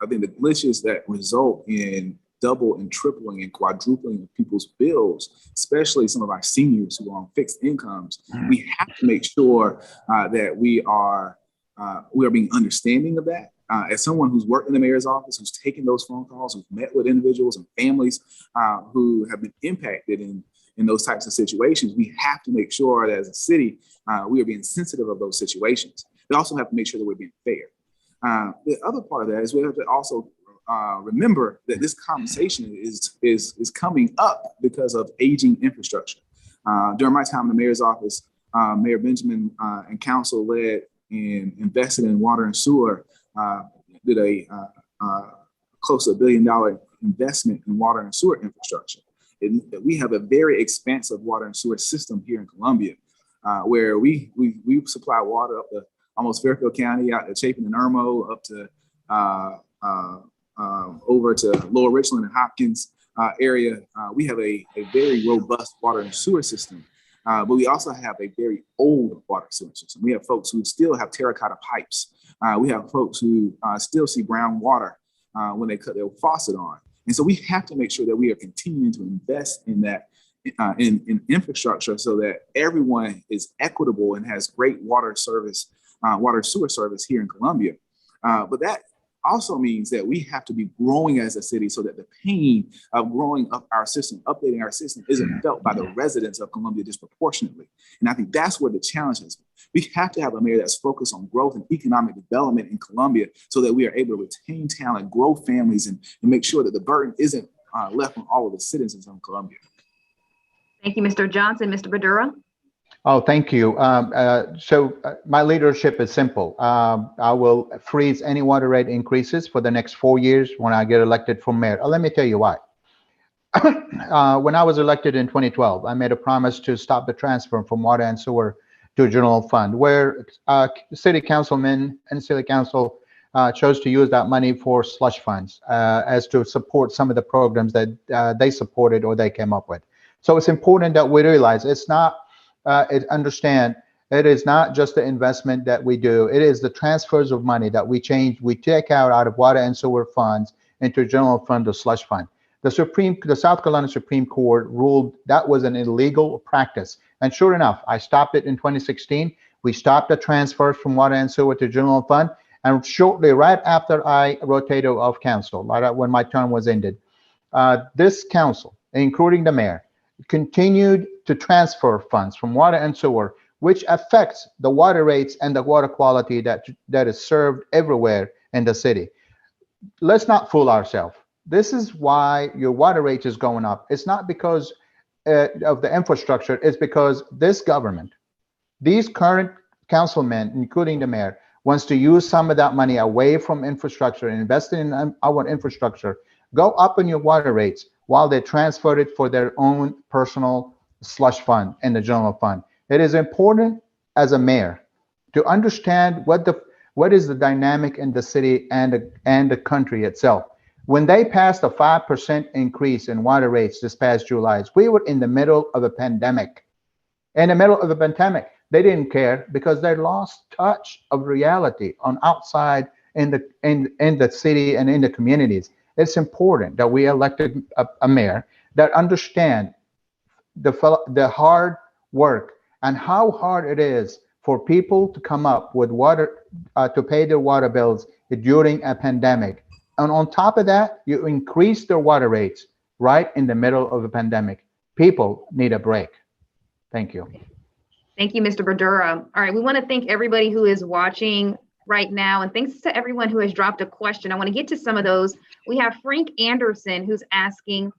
Speaker 5: I think the glitches that result in double and tripling and quadrupling of people's bills, especially some of our seniors who are on fixed incomes, we have to make sure that we are being understanding of that. As someone who's worked in the mayor's office, who's taken those phone calls, who's met with individuals and families who have been impacted in those types of situations, we have to make sure that as a city, we are being sensitive of those situations. We also have to make sure that we're being fair. The other part of that is we have to also remember that this conversation is coming up because of aging infrastructure. During my time in the mayor's office, Mayor Benjamin and council led and invested in water and sewer, did a close to $1 billion investment in water and sewer infrastructure. We have a very expansive water and sewer system here in Columbia, where we supply water up to almost Fairfield County, out to Chapin and Irmo, up to over to Lower Richland and Hopkins area. We have a very robust water and sewer system, but we also have a very old water sewer system. We have folks who still have terracotta pipes. We have folks who still see brown water when they cut their faucet on. And so we have to make sure that we are continuing to invest in that, in infrastructure, so that everyone is equitable and has great water service, water sewer service here in Columbia. But that also means that we have to be growing as a city so that the pain of growing up our system, updating our system, isn't felt by the residents of Columbia disproportionately. And I think that's where the challenge is. We have to have a mayor that's focused on growth and economic development in Columbia so that we are able to retain talent, grow families, and make sure that the burden isn't left on all of the citizens of Columbia.
Speaker 2: Thank you, Mr. Johnson. Mr. Badura?
Speaker 3: Oh, thank you. My leadership is simple. I will freeze any water rate increases for the next 4 years when I get elected for mayor. Let me tell you why. When I was elected in 2012, I made a promise to stop the transfer from water and sewer to general fund, where city councilmen and city council chose to use that money for slush funds as to support some of the programs that they supported or they came up with. So it's important that we realize it's not, understand it is not just the investment that we do, it is the transfers of money that we take out of water and sewer funds into general fund or slush fund. The South Carolina Supreme Court ruled that was an illegal practice. And sure enough, I stopped it in 2016. We stopped the transfers from water and sewer to general fund. And shortly, right after I rotated off council, right when my term was ended, this council, including the mayor, continued to transfer funds from water and sewer, which affects the water rates and the water quality that is served everywhere in the city. Let's not fool ourselves. This is why your water rate is going up. It's not because of the infrastructure. It's because this government, these current councilmen, including the mayor, wants to use some of that money away from infrastructure and invest in our infrastructure, go up in your water rates while they transfer it for their own personal slush fund in the general fund. It is important as a mayor to understand what is the dynamic in the city and the country itself. When they passed a 5% increase in water rates this past July, we were in the middle of a pandemic. In the middle of a pandemic, they didn't care because they lost touch of reality on outside in the city and in the communities. It's important that we elected a mayor that understand the hard work and how hard it is for people to come up with water to pay their water bills during a pandemic. And on top of that, you increase their water rates right in the middle of a pandemic. People need a break. Thank you.
Speaker 2: Thank you, Mr. Badura. All right, we want to thank everybody who is watching right now, and thanks to everyone who has dropped a question. I want to get to some of those. We have Frank Anderson who's asking,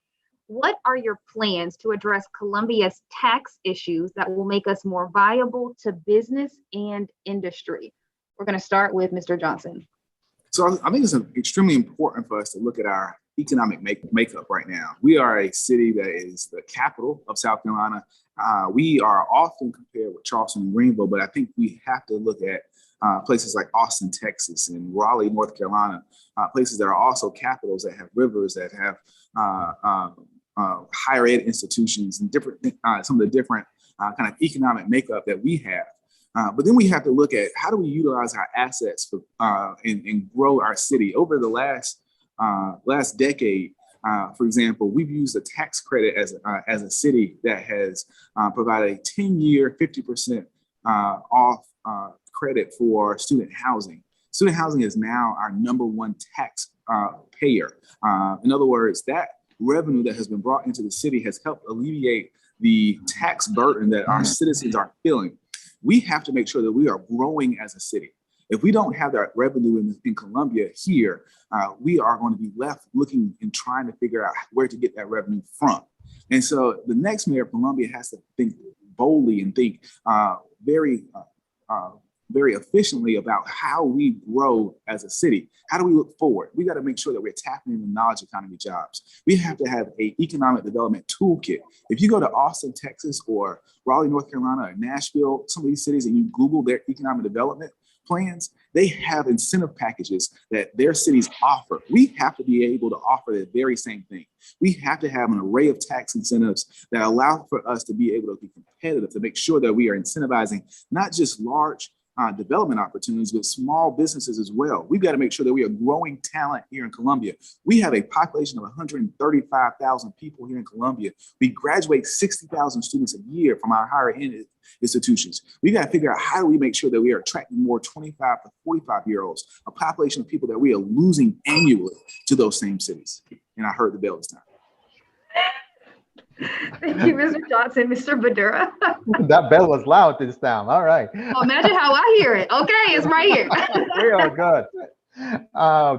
Speaker 2: what are your plans to address Columbia's tax issues that will make us more viable to business and industry? We're going to start with Mr. Johnson.
Speaker 5: So I think it's extremely important for us to look at our economic makeup right now. We are a city that is the capital of South Carolina. We are often compared with Charleston and Greenville, but I think we have to look at places like Austin, Texas, and Raleigh, North Carolina, places that are also capitals that have rivers, that have higher ed institutions and different some of the different kind of economic makeup that we have. But then we have to look at how do we utilize our assets for, and grow our city. Over the last decade, for example, we've used a tax credit as a city that has provided a 10-year 50% off credit for student housing. Student housing is now our #1 tax payer. In other words, that revenue that has been brought into the city has helped alleviate the tax burden that our citizens are feeling. We have to make sure that we are growing as a city. If we don't have that revenue in Columbia here, we are going to be left looking and trying to figure out where to get that revenue from. And so the next mayor of Columbia has to think boldly and think very efficiently about how we grow as a city. How do we look forward? We got to make sure that we're tapping into knowledge economy jobs. We have to have an economic development toolkit. If you go to Austin, Texas, or Raleigh, North Carolina, or Nashville, some of these cities, and you Google their economic development plans, they have incentive packages that their cities offer. We have to be able to offer the very same thing. We have to have an array of tax incentives that allow for us to be able to be competitive, to make sure that we are incentivizing not just large development opportunities with small businesses as well. We've got to make sure that we are growing talent here in Columbia. We have a population of 135,000 people here in Columbia. We graduate 60,000 students a year from our higher ed institutions. We got to figure out how do we make sure that we are attracting more 25 to 45-year-olds, a population of people that we are losing annually to those same cities. And I heard the bell this time.
Speaker 2: Thank you, Mr. Johnson. Mr. Badura.
Speaker 3: That bell was loud this time. All right.
Speaker 2: Well, imagine how I hear it. Okay, it's right here.
Speaker 3: We are good.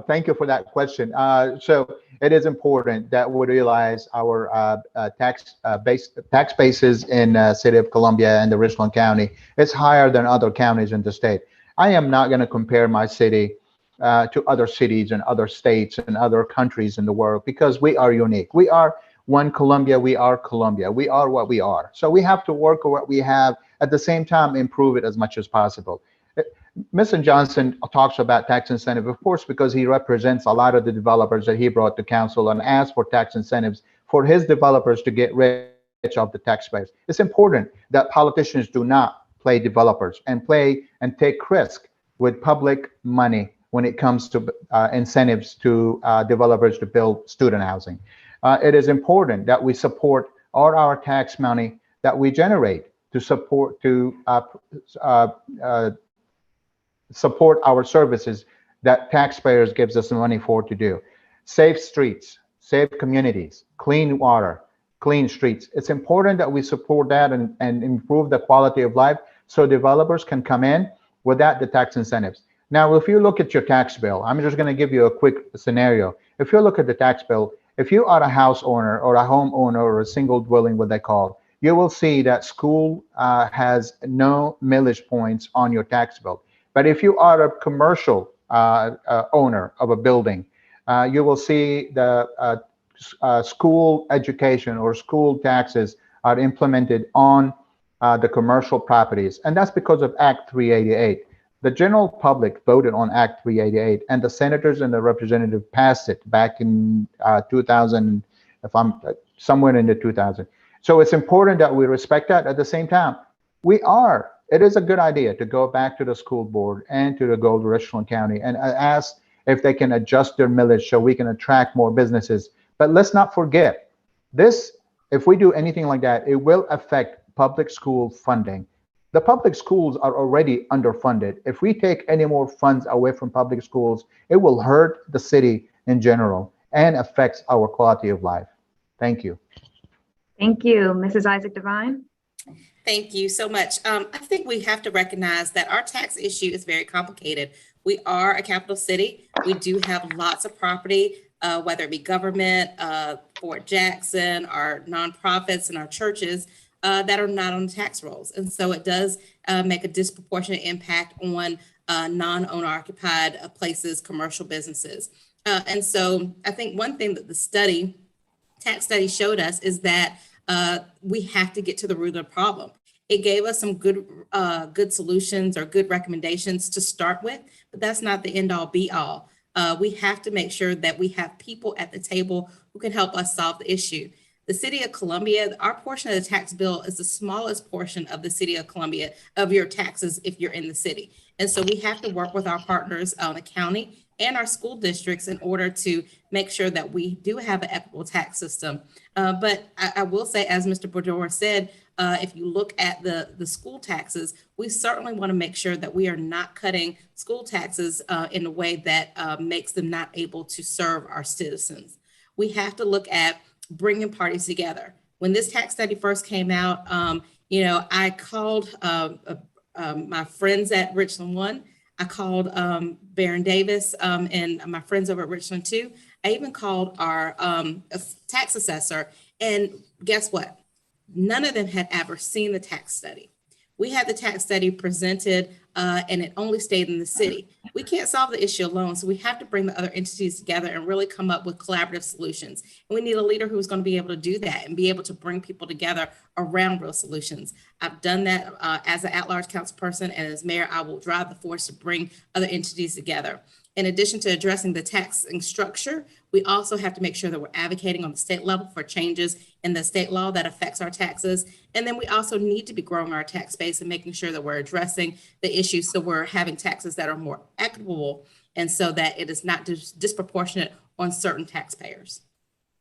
Speaker 3: Thank you for that question. So it is important that we realize our tax bases in City of Columbia and the Richland County is higher than other counties in the state. I am not going to compare my city to other cities and other states and other countries in the world because we are unique. We are one Columbia, we are Columbia. We are what we are. So we have to work with what we have, at the same time improve it as much as possible. Mr. Johnson talks about tax incentive, of course, because he represents a lot of the developers that he brought to council and asked for tax incentives for his developers to get rich of the taxpayers. It's important that politicians do not play developers and take risk with public money when it comes to incentives to developers to build student housing. It is important that we support all our tax money that we generate to support our services that taxpayers gives us the money for to do. Safe streets, safe communities, clean water, clean streets. It's important that we support that and improve the quality of life so developers can come in without the tax incentives. Now, if you look at your tax bill, I'm just going to give you a quick scenario. If you look at the tax bill, if you are a house owner or a home owner or a single dwelling, what they call, you will see that school has no millage points on your tax bill. But if you are a commercial owner of a building, you will see the school education or school taxes are implemented on the commercial properties. And that's because of Act 388. The general public voted on Act 388, and the senators and the representative passed it back in 2000, if I'm somewhere in the 2000. So it's important that we respect that. At the same time, it is a good idea to go back to the school board and to go to Richland County and ask if they can adjust their millage so we can attract more businesses. But let's not forget this, if we do anything like that, it will affect public school funding. The public schools are already underfunded. If we take any more funds away from public schools, it will hurt the city in general and affects our quality of life. Thank you.
Speaker 2: Thank you. Mrs. Isaac Devine.
Speaker 4: Thank you so much. I think we have to recognize that our tax issue is very complicated. We are a capital city. We do have lots of property, whether it be government, Fort Jackson, our nonprofits and our churches that are not on the tax rolls. And so it does make a disproportionate impact on non-owner occupied places, commercial businesses. And so I think one thing that the tax study showed us is that we have to get to the root of the problem. It gave us some good solutions or good recommendations to start with, but that's not the end all be all. We have to make sure that we have people at the table who can help us solve the issue. The City of Columbia, our portion of the tax bill is the smallest portion of the City of Columbia of your taxes if you're in the city. And so we have to work with our partners on the county and our school districts in order to make sure that we do have an equitable tax system. But I will say, as Mr. Badura said, if you look at the school taxes, we certainly want to make sure that we are not cutting school taxes in a way that makes them not able to serve our citizens. We have to look at bringing parties together. When this tax study first came out, I called my friends at Richland 1. I called Baron Davis and my friends over at Richland 2. I even called our tax assessor, and guess what? None of them had ever seen the tax study. We had the tax study presented and it only stayed in the city. We can't solve the issue alone, so we have to bring the other entities together and really come up with collaborative solutions. And we need a leader who's going to be able to do that and be able to bring people together around real solutions. I've done that as an at-large council person, and as mayor, I will drive the force to bring other entities together. In addition to addressing the taxing structure, we also have to make sure that we're advocating on the state level for changes in the state law that affects our taxes. And then we also need to be growing our tax base and making sure that we're addressing the issues so we're having taxes that are more equitable and so that it is not disproportionate on certain taxpayers.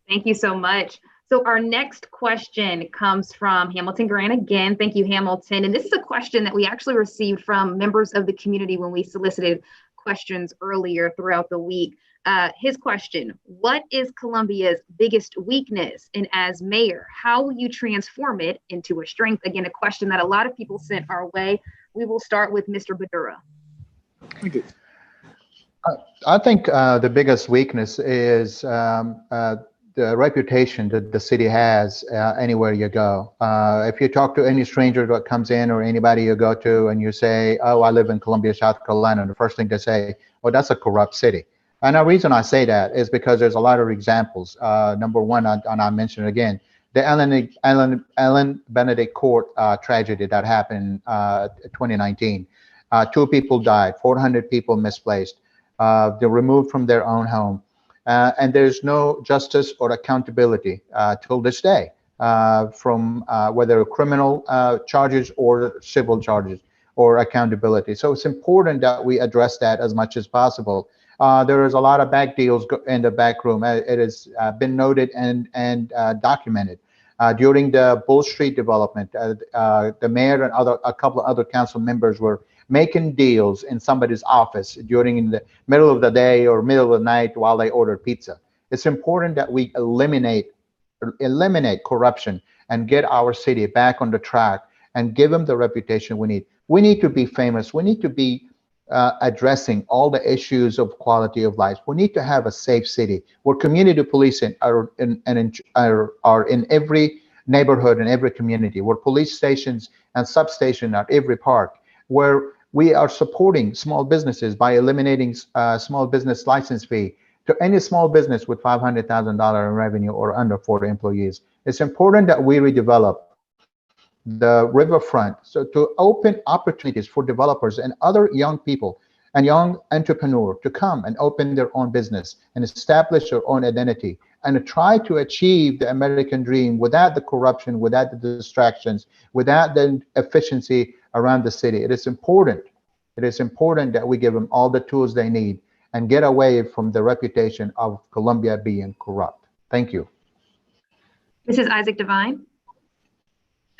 Speaker 2: Thank you so much. So our next question comes from Hamilton Grant again. Thank you, Hamilton. And this is a question that we actually received from members of the community when we solicited questions earlier throughout the week. His question: what is Columbia's biggest weakness? And as mayor, how will you transform it into a strength? Again, a question that a lot of people sent our way. We will start with Mr. Badura.
Speaker 5: Thank you.
Speaker 3: I think the biggest weakness is the reputation that the city has anywhere you go. If you talk to any stranger that comes in or anybody you go to and you say, oh, I live in Columbia, South Carolina, the first thing they say, oh, that's a corrupt city. And the reason I say that is because there's a lot of examples. Number one, and I mentioned again, the Ellen Benedict Court tragedy that happened in 2019. 2 people died, 400 people misplaced. They're removed from their own home. And there's no justice or accountability till this day from whether criminal charges or civil charges or accountability. So it's important that we address that as much as possible. There is a lot of back deals in the back room. It has been noted and documented. During the Bull Street development, the mayor and a couple of other council members were making deals in somebody's office during the middle of the day or middle of the night while they ordered pizza. It's important that we eliminate corruption and get our city back on the track and give them the reputation we need. We need to be famous. We need to be addressing all the issues of quality of life. We need to have a safe city where community policing are in every neighborhood and every community, where police stations and substations are at every park, where we are supporting small businesses by eliminating small business license fee to any small business with $500,000 in revenue or under 40 employees. It's important that we redevelop the riverfront so to open opportunities for developers and other young people and young entrepreneurs to come and open their own business and establish their own identity and try to achieve the American dream without the corruption, without the distractions, without the efficiency around the city. It is important that we give them all the tools they need and get away from the reputation of Columbia being corrupt. Thank you.
Speaker 2: Mrs. Isaac Devine.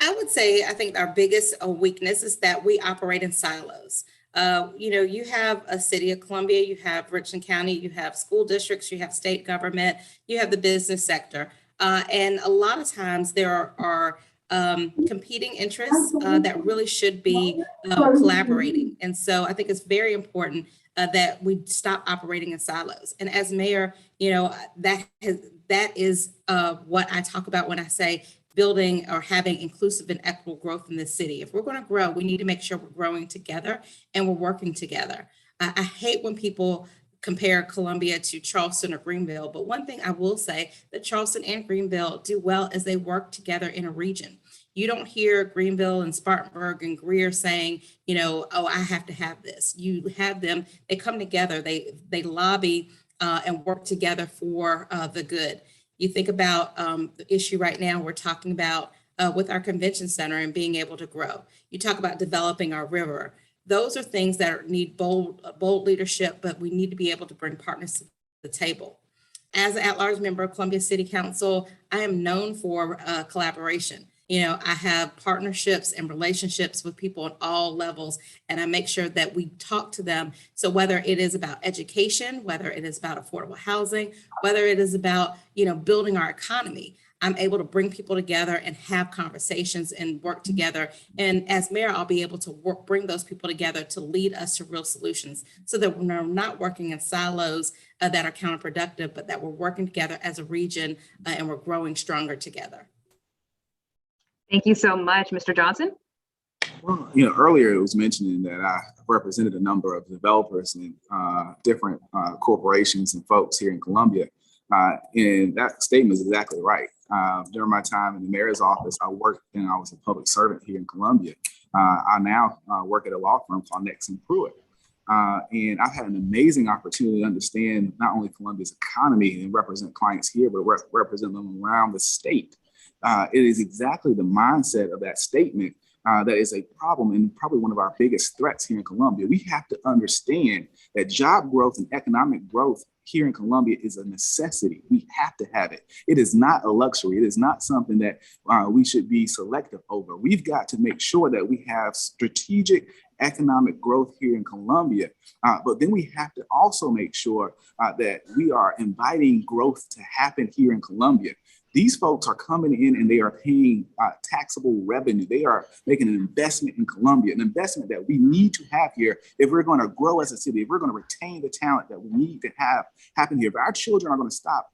Speaker 4: I would say, I think our biggest weakness is that we operate in silos. You have a city of Columbia, you have Richland County, you have school districts, you have state government, you have the business sector. And a lot of times there are competing interests that really should be collaborating. And so I think it's very important that we stop operating in silos. And as mayor, that is what I talk about when I say building or having inclusive and equitable growth in this city. If we're going to grow, we need to make sure we're growing together and we're working together. I hate when people compare Columbia to Charleston or Greenville, but one thing I will say that Charleston and Greenville do well is they work together in a region. You don't hear Greenville and Spartanburg and Greer saying, oh, I have to have this. You have them, they come together, they lobby and work together for the good. You think about the issue right now we're talking about with our convention center and being able to grow. You talk about developing our river. Those are things that need bold leadership, but we need to be able to bring partners to the table. As an at-large member of Columbia City Council, I am known for collaboration. I have partnerships and relationships with people at all levels, and I make sure that we talk to them. So whether it is about education, whether it is about affordable housing, whether it is about, building our economy, I'm able to bring people together and have conversations and work together. And as mayor, I'll be able to bring those people together to lead us to real solutions so that we're not working in silos that are counterproductive, but that we're working together as a region and we're growing stronger together.
Speaker 2: Thank you so much, Mr. Johnson.
Speaker 5: Well, earlier it was mentioning that I represented a number of developers and different corporations and folks here in Columbia. And that statement is exactly right. During my time in the mayor's office, I worked and I was a public servant here in Columbia. I now work at a law firm called Nexon Pruitt. And I've had an amazing opportunity to understand not only Columbia's economy and represent clients here, but represent them around the state. It is exactly the mindset of that statement that is a problem and probably one of our biggest threats here in Columbia. We have to understand that job growth and economic growth here in Columbia is a necessity. We have to have it. It is not a luxury. It is not something that we should be selective over. We've got to make sure that we have strategic economic growth here in Columbia, but then we have to also make sure that we are inviting growth to happen here in Columbia. These folks are coming in and they are paying taxable revenue. They are making an investment in Columbia, an investment that we need to have here if we're going to grow as a city, if we're going to retain the talent that we need to have happen here. If our children are going to stop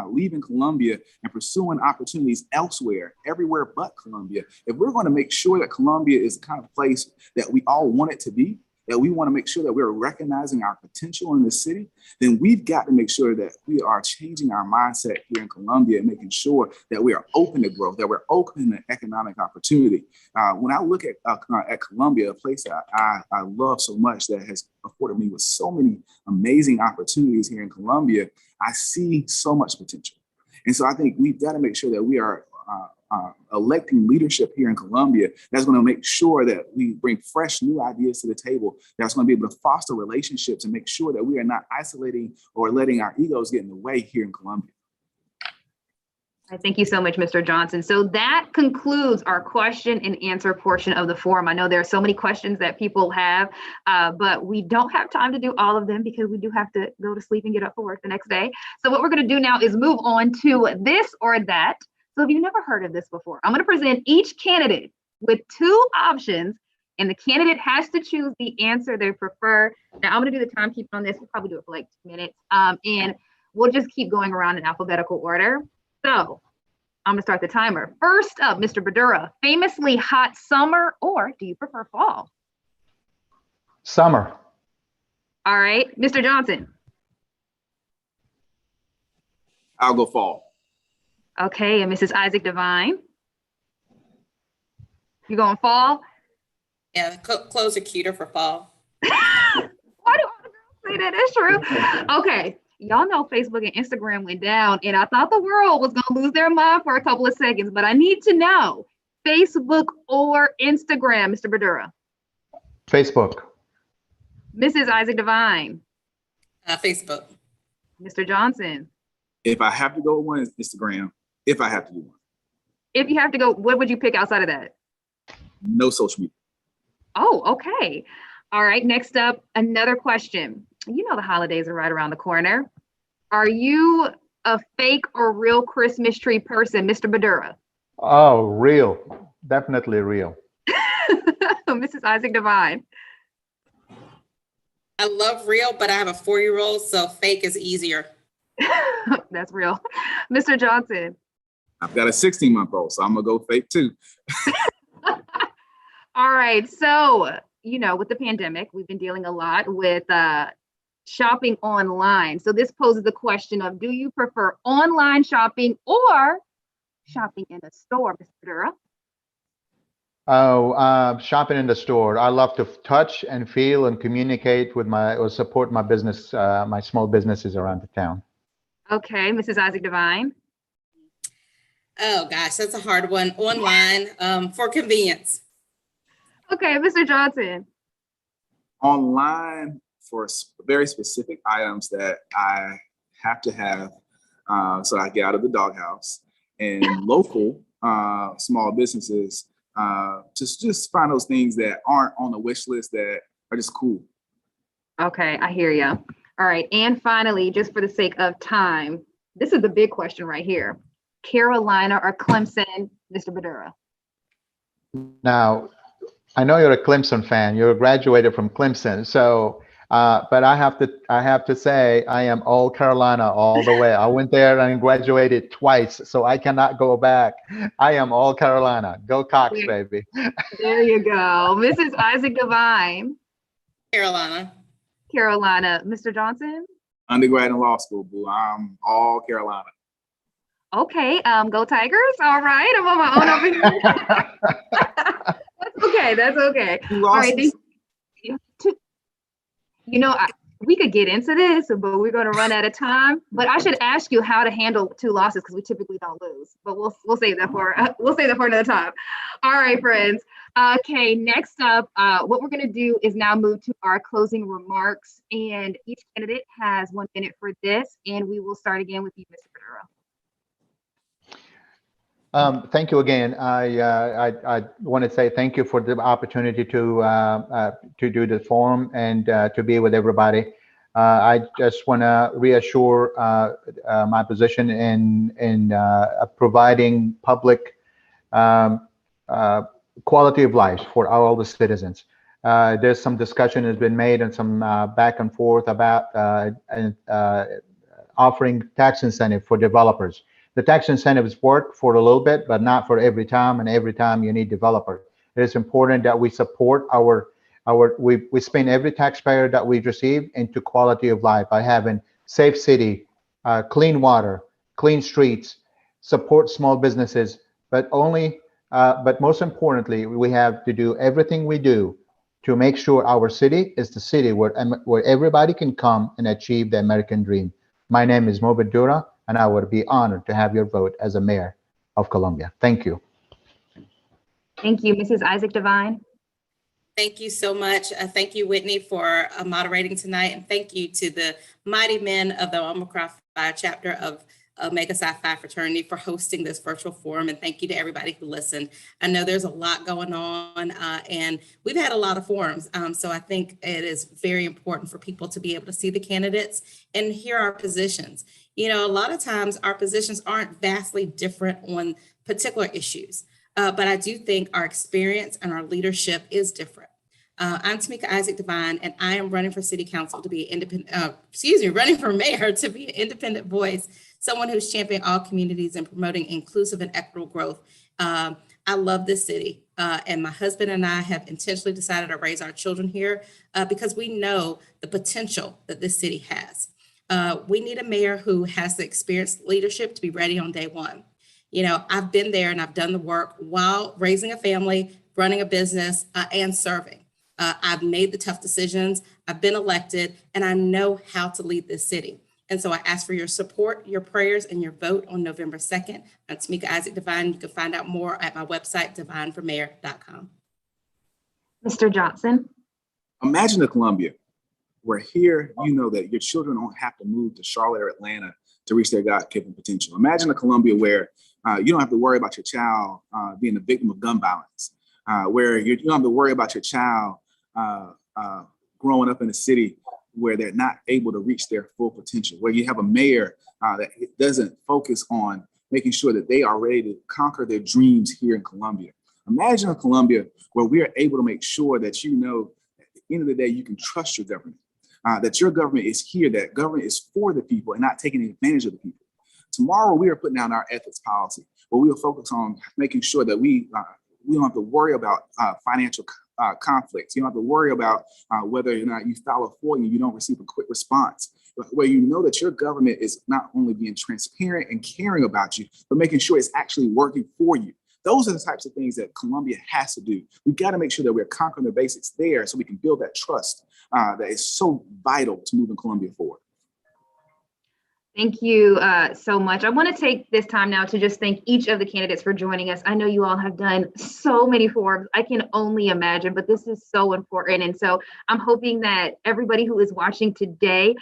Speaker 5: leaving Columbia and pursuing opportunities elsewhere, everywhere but Columbia, if we're going to make sure that Columbia is the kind of place that we all want it to be, that we want to make sure that we're recognizing our potential in the city, then we've got to make sure that we are changing our mindset here in Columbia and making sure that we are open to growth, that we're open to economic opportunity. When I look at Columbia, a place that I love so much that has afforded me with so many amazing opportunities here in Columbia, I see so much potential. And so I think we've got to make sure that we are electing leadership here in Columbia that's going to make sure that we bring fresh new ideas to the table, that's going to be able to foster relationships and make sure that we are not isolating or letting our egos get in the way here in Columbia.
Speaker 2: Thank you so much, Mr. Johnson. So that concludes our question and answer portion of the forum. I know there are so many questions that people have, but we don't have time to do all of them because we do have to go to sleep and get up for work the next day. So what we're going to do now is move on to this or that. So if you've never heard of this before, I'm going to present each candidate with two options, and the candidate has to choose the answer they prefer. Now I'm going to do the timekeeping on this. We'll probably do it for like 2 minutes, and we'll just keep going around in alphabetical order. So I'm going to start the timer. First up, Mr. Badura, famously hot summer, or do you prefer fall?
Speaker 3: Summer.
Speaker 2: All right, Mr. Johnson.
Speaker 5: I'll go fall.
Speaker 2: Okay, and Mrs. Isaac Devine. You going fall?
Speaker 4: Yeah, clothes are cuter for fall.
Speaker 2: Why do all the girls say that? That's true. Okay, y'all know Facebook and Instagram went down, and I thought the world was gonna lose their mind for a couple of seconds, but I need to know, Facebook or Instagram, Mr. Badura?
Speaker 3: Facebook.
Speaker 2: Mrs. Isaac Devine.
Speaker 4: Facebook.
Speaker 2: Mr. Johnson.
Speaker 5: If I have to go with one, it's Instagram. If I have to do one.
Speaker 2: If you have to go, what would you pick outside of that?
Speaker 5: No social media.
Speaker 2: Oh, okay. All right, next up, another question. You know the holidays are right around the corner. Are you a fake or real Christmas tree person, Mr. Badura?
Speaker 3: Oh, real. Definitely real.
Speaker 2: Mrs. Isaac Devine.
Speaker 4: I love real, but I have a 4-year-old, so fake is easier.
Speaker 2: That's real. Mr. Johnson.
Speaker 5: I've got a 16-month-old, so I'm gonna go fake too.
Speaker 2: All right, so, you know, with the pandemic, we've been dealing a lot with shopping online. So this poses the question of, do you prefer online shopping or shopping in a store, Mr. Badura?
Speaker 3: Oh, shopping in the store. I love to touch and feel and communicate with or support my business, my small businesses around the town.
Speaker 2: Okay, Mrs. Isaac Devine.
Speaker 4: Oh gosh, that's a hard one. Online, for convenience.
Speaker 2: Okay, Mr. Johnson.
Speaker 5: Online for very specific items that I have to have, so I get out of the doghouse, and local small businesses, just find those things that aren't on the wish list that are just cool.
Speaker 2: Okay, I hear you. All right, and finally, just for the sake of time, this is the big question right here. Carolina or Clemson, Mr. Badura?
Speaker 3: Now, I know you're a Clemson fan. You're graduated from Clemson, so but I have to say I am all Carolina all the way. I went there and graduated twice, so I cannot go back. I am all Carolina. Go Cox, baby.
Speaker 2: There you go, Mrs. Isaac Devine.
Speaker 4: Carolina.
Speaker 2: Carolina, Mr. Johnson.
Speaker 5: Undergrad and law school, boo. I'm all Carolina.
Speaker 2: Okay, go Tigers. All right, I'm on my own over here. That's okay. That's okay. All right. You know, we could get into this, but we're going to run out of time. But I should ask you how to handle 2 losses because we typically don't lose. But we'll save that for another time. All right, friends. Okay, next up, what we're going to do is now move to our closing remarks, and each candidate has 1 minute for this, and we will start again with you, Mr. Badura.
Speaker 3: Thank you again. I want to say thank you for the opportunity to do the forum and to be with everybody. I just want to reassure my position in providing public quality of life for all the citizens. There's some discussion has been made and some back and forth about offering tax incentive for developers. The tax incentives work for a little bit, but not for every time, and every time you need developers. It is important that we support we spend every taxpayer that we receive into quality of life by having safe city, clean water, clean streets, support small businesses, but most importantly, we have to do everything we do to make sure our city is the city where everybody can come and achieve the American dream. My name is Mo Badura, and I would be honored to have your vote as a mayor of Columbia. Thank you.
Speaker 2: Thank you, Mrs. Isaac Devine.
Speaker 4: Thank you so much. Thank you, Whitney, for moderating tonight. And thank you to the mighty men of the Omicron Phi chapter of Omega Psi Phi fraternity for hosting this virtual forum. And thank you to everybody who listened. I know there's a lot going on and we've had a lot of forums. So I think it is very important for people to be able to see the candidates and hear our positions. You know, a lot of times our positions aren't vastly different on particular issues. But I do think our experience and our leadership is different. I'm Tamika Isaac Devine, and I am running for city council to be independent, running for mayor to be an independent voice, someone who's championing all communities and promoting inclusive and equitable growth. I love this city, and my husband and I have intentionally decided to raise our children here because we know the potential that this city has. We need a mayor who has the experienced leadership to be ready on day one. You know, I've been there and I've done the work while raising a family, running a business, and serving. I've made the tough decisions, I've been elected, and I know how to lead this city. And so I ask for your support, your prayers, and your vote on November 2nd. I'm Tamika Isaac Devine. You can find out more at my website, divineformayor.com.
Speaker 2: Mr. Johnson.
Speaker 5: Imagine a Columbia where here, you know that your children don't have to move to Charlotte or Atlanta to reach their God-given potential. Imagine a Columbia where you don't have to worry about your child being a victim of gun violence, where you don't have to worry about your child growing up in a city where they're not able to reach their full potential, where you have a mayor that doesn't focus on making sure that they are ready to conquer their dreams here in Columbia. Imagine a Columbia where we are able to make sure that you know at the end of the day, you can trust your government, that your government is here, that government is for the people and not taking advantage of the people. Tomorrow, we are putting down our ethics policy where we will focus on making sure that we don't have to worry about financial conflicts. You don't have to worry about whether or not you file a FOIA and you don't receive a quick response, but where you know that your government is not only being transparent and caring about you, but making sure it's actually working for you. Those are the types of things that Columbia has to do. We've got to make sure that we're conquering the basics there so we can build that trust that is so vital to moving Columbia forward.
Speaker 2: Thank you so much. I want to take this time now to just thank each of the candidates for joining us. I know you all have done so many forums. I can only imagine, but this is so important. And so I'm hoping that everybody who is watching today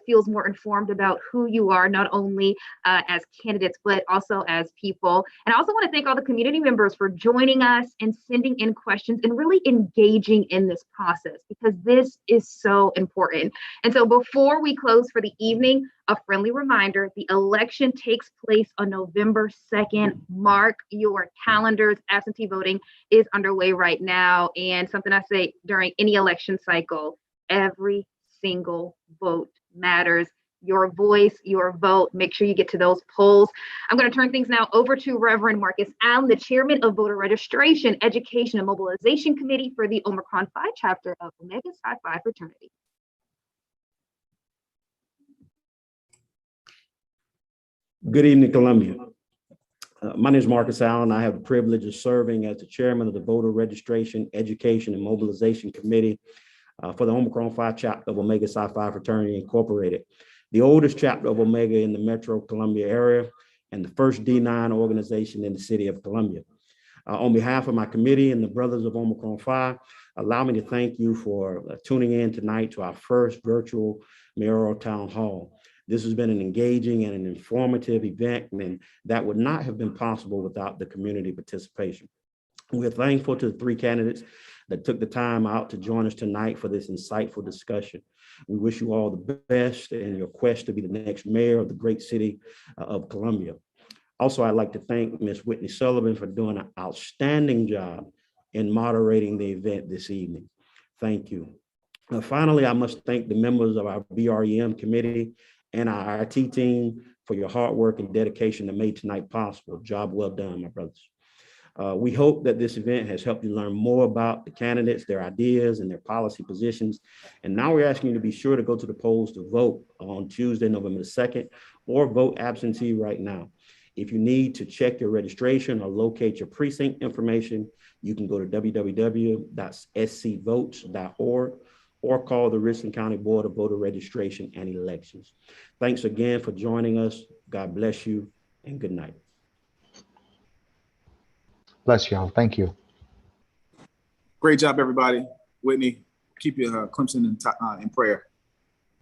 Speaker 2: feels more informed about who you are, not only as candidates, but also as people. And I also want to thank all the community members for joining us and sending in questions and really engaging in this process, because this is so important. And so before we close for the evening, a friendly reminder, the election takes place on November 2nd. Mark your calendars. Absentee voting is underway right now. And something I say during any election cycle, every single vote matters. Your voice, your vote, make sure you get to those polls. I'm going to turn things now over to Reverend Marcus Allen, the chairman of Voter Registration, Education, and Mobilization Committee for the Omicron Phi chapter of Omega Psi Phi fraternity.
Speaker 6: Good evening, Columbia. My name is Marcus Allen. I have the privilege of serving as the chairman of the Voter Registration, Education, and Mobilization Committee. for the Omicron Phi chapter of Omega Psi Phi Fraternity Incorporated, the oldest chapter of Omega in the Metro Columbia area, and the first D9 organization in the city of Columbia. On behalf of my committee and the Brothers of Omicron Phi, allow me to thank you for tuning in tonight to our first virtual mayoral town hall. This has been an engaging and an informative event, and that would not have been possible without the community participation. We're thankful to the three candidates that took the time out to join us tonight for this insightful discussion. We wish you all the best in your quest to be the next mayor of the great city of Columbia. Also, I'd like to thank Ms. Whitney Sullivan for doing an outstanding job in moderating the event this evening. Thank you. Finally, I must thank the members of our BREM committee and our IT team for your hard work and dedication that made tonight possible. Job well done, my brothers. We hope that this event has helped you learn more about the candidates, their ideas, and their policy positions. And now we're asking you to be sure to go to the polls to vote on Tuesday, November the 2nd, or vote absentee right now. If you need to check your registration or locate your precinct information, you can go to www.scvotes.org or call the Richland County Board of Voter Registration and Elections. Thanks again for joining us. God bless you and good night.
Speaker 3: Bless you all. Thank you.
Speaker 5: Great job, everybody. Whitney, keep your Clemson in prayer.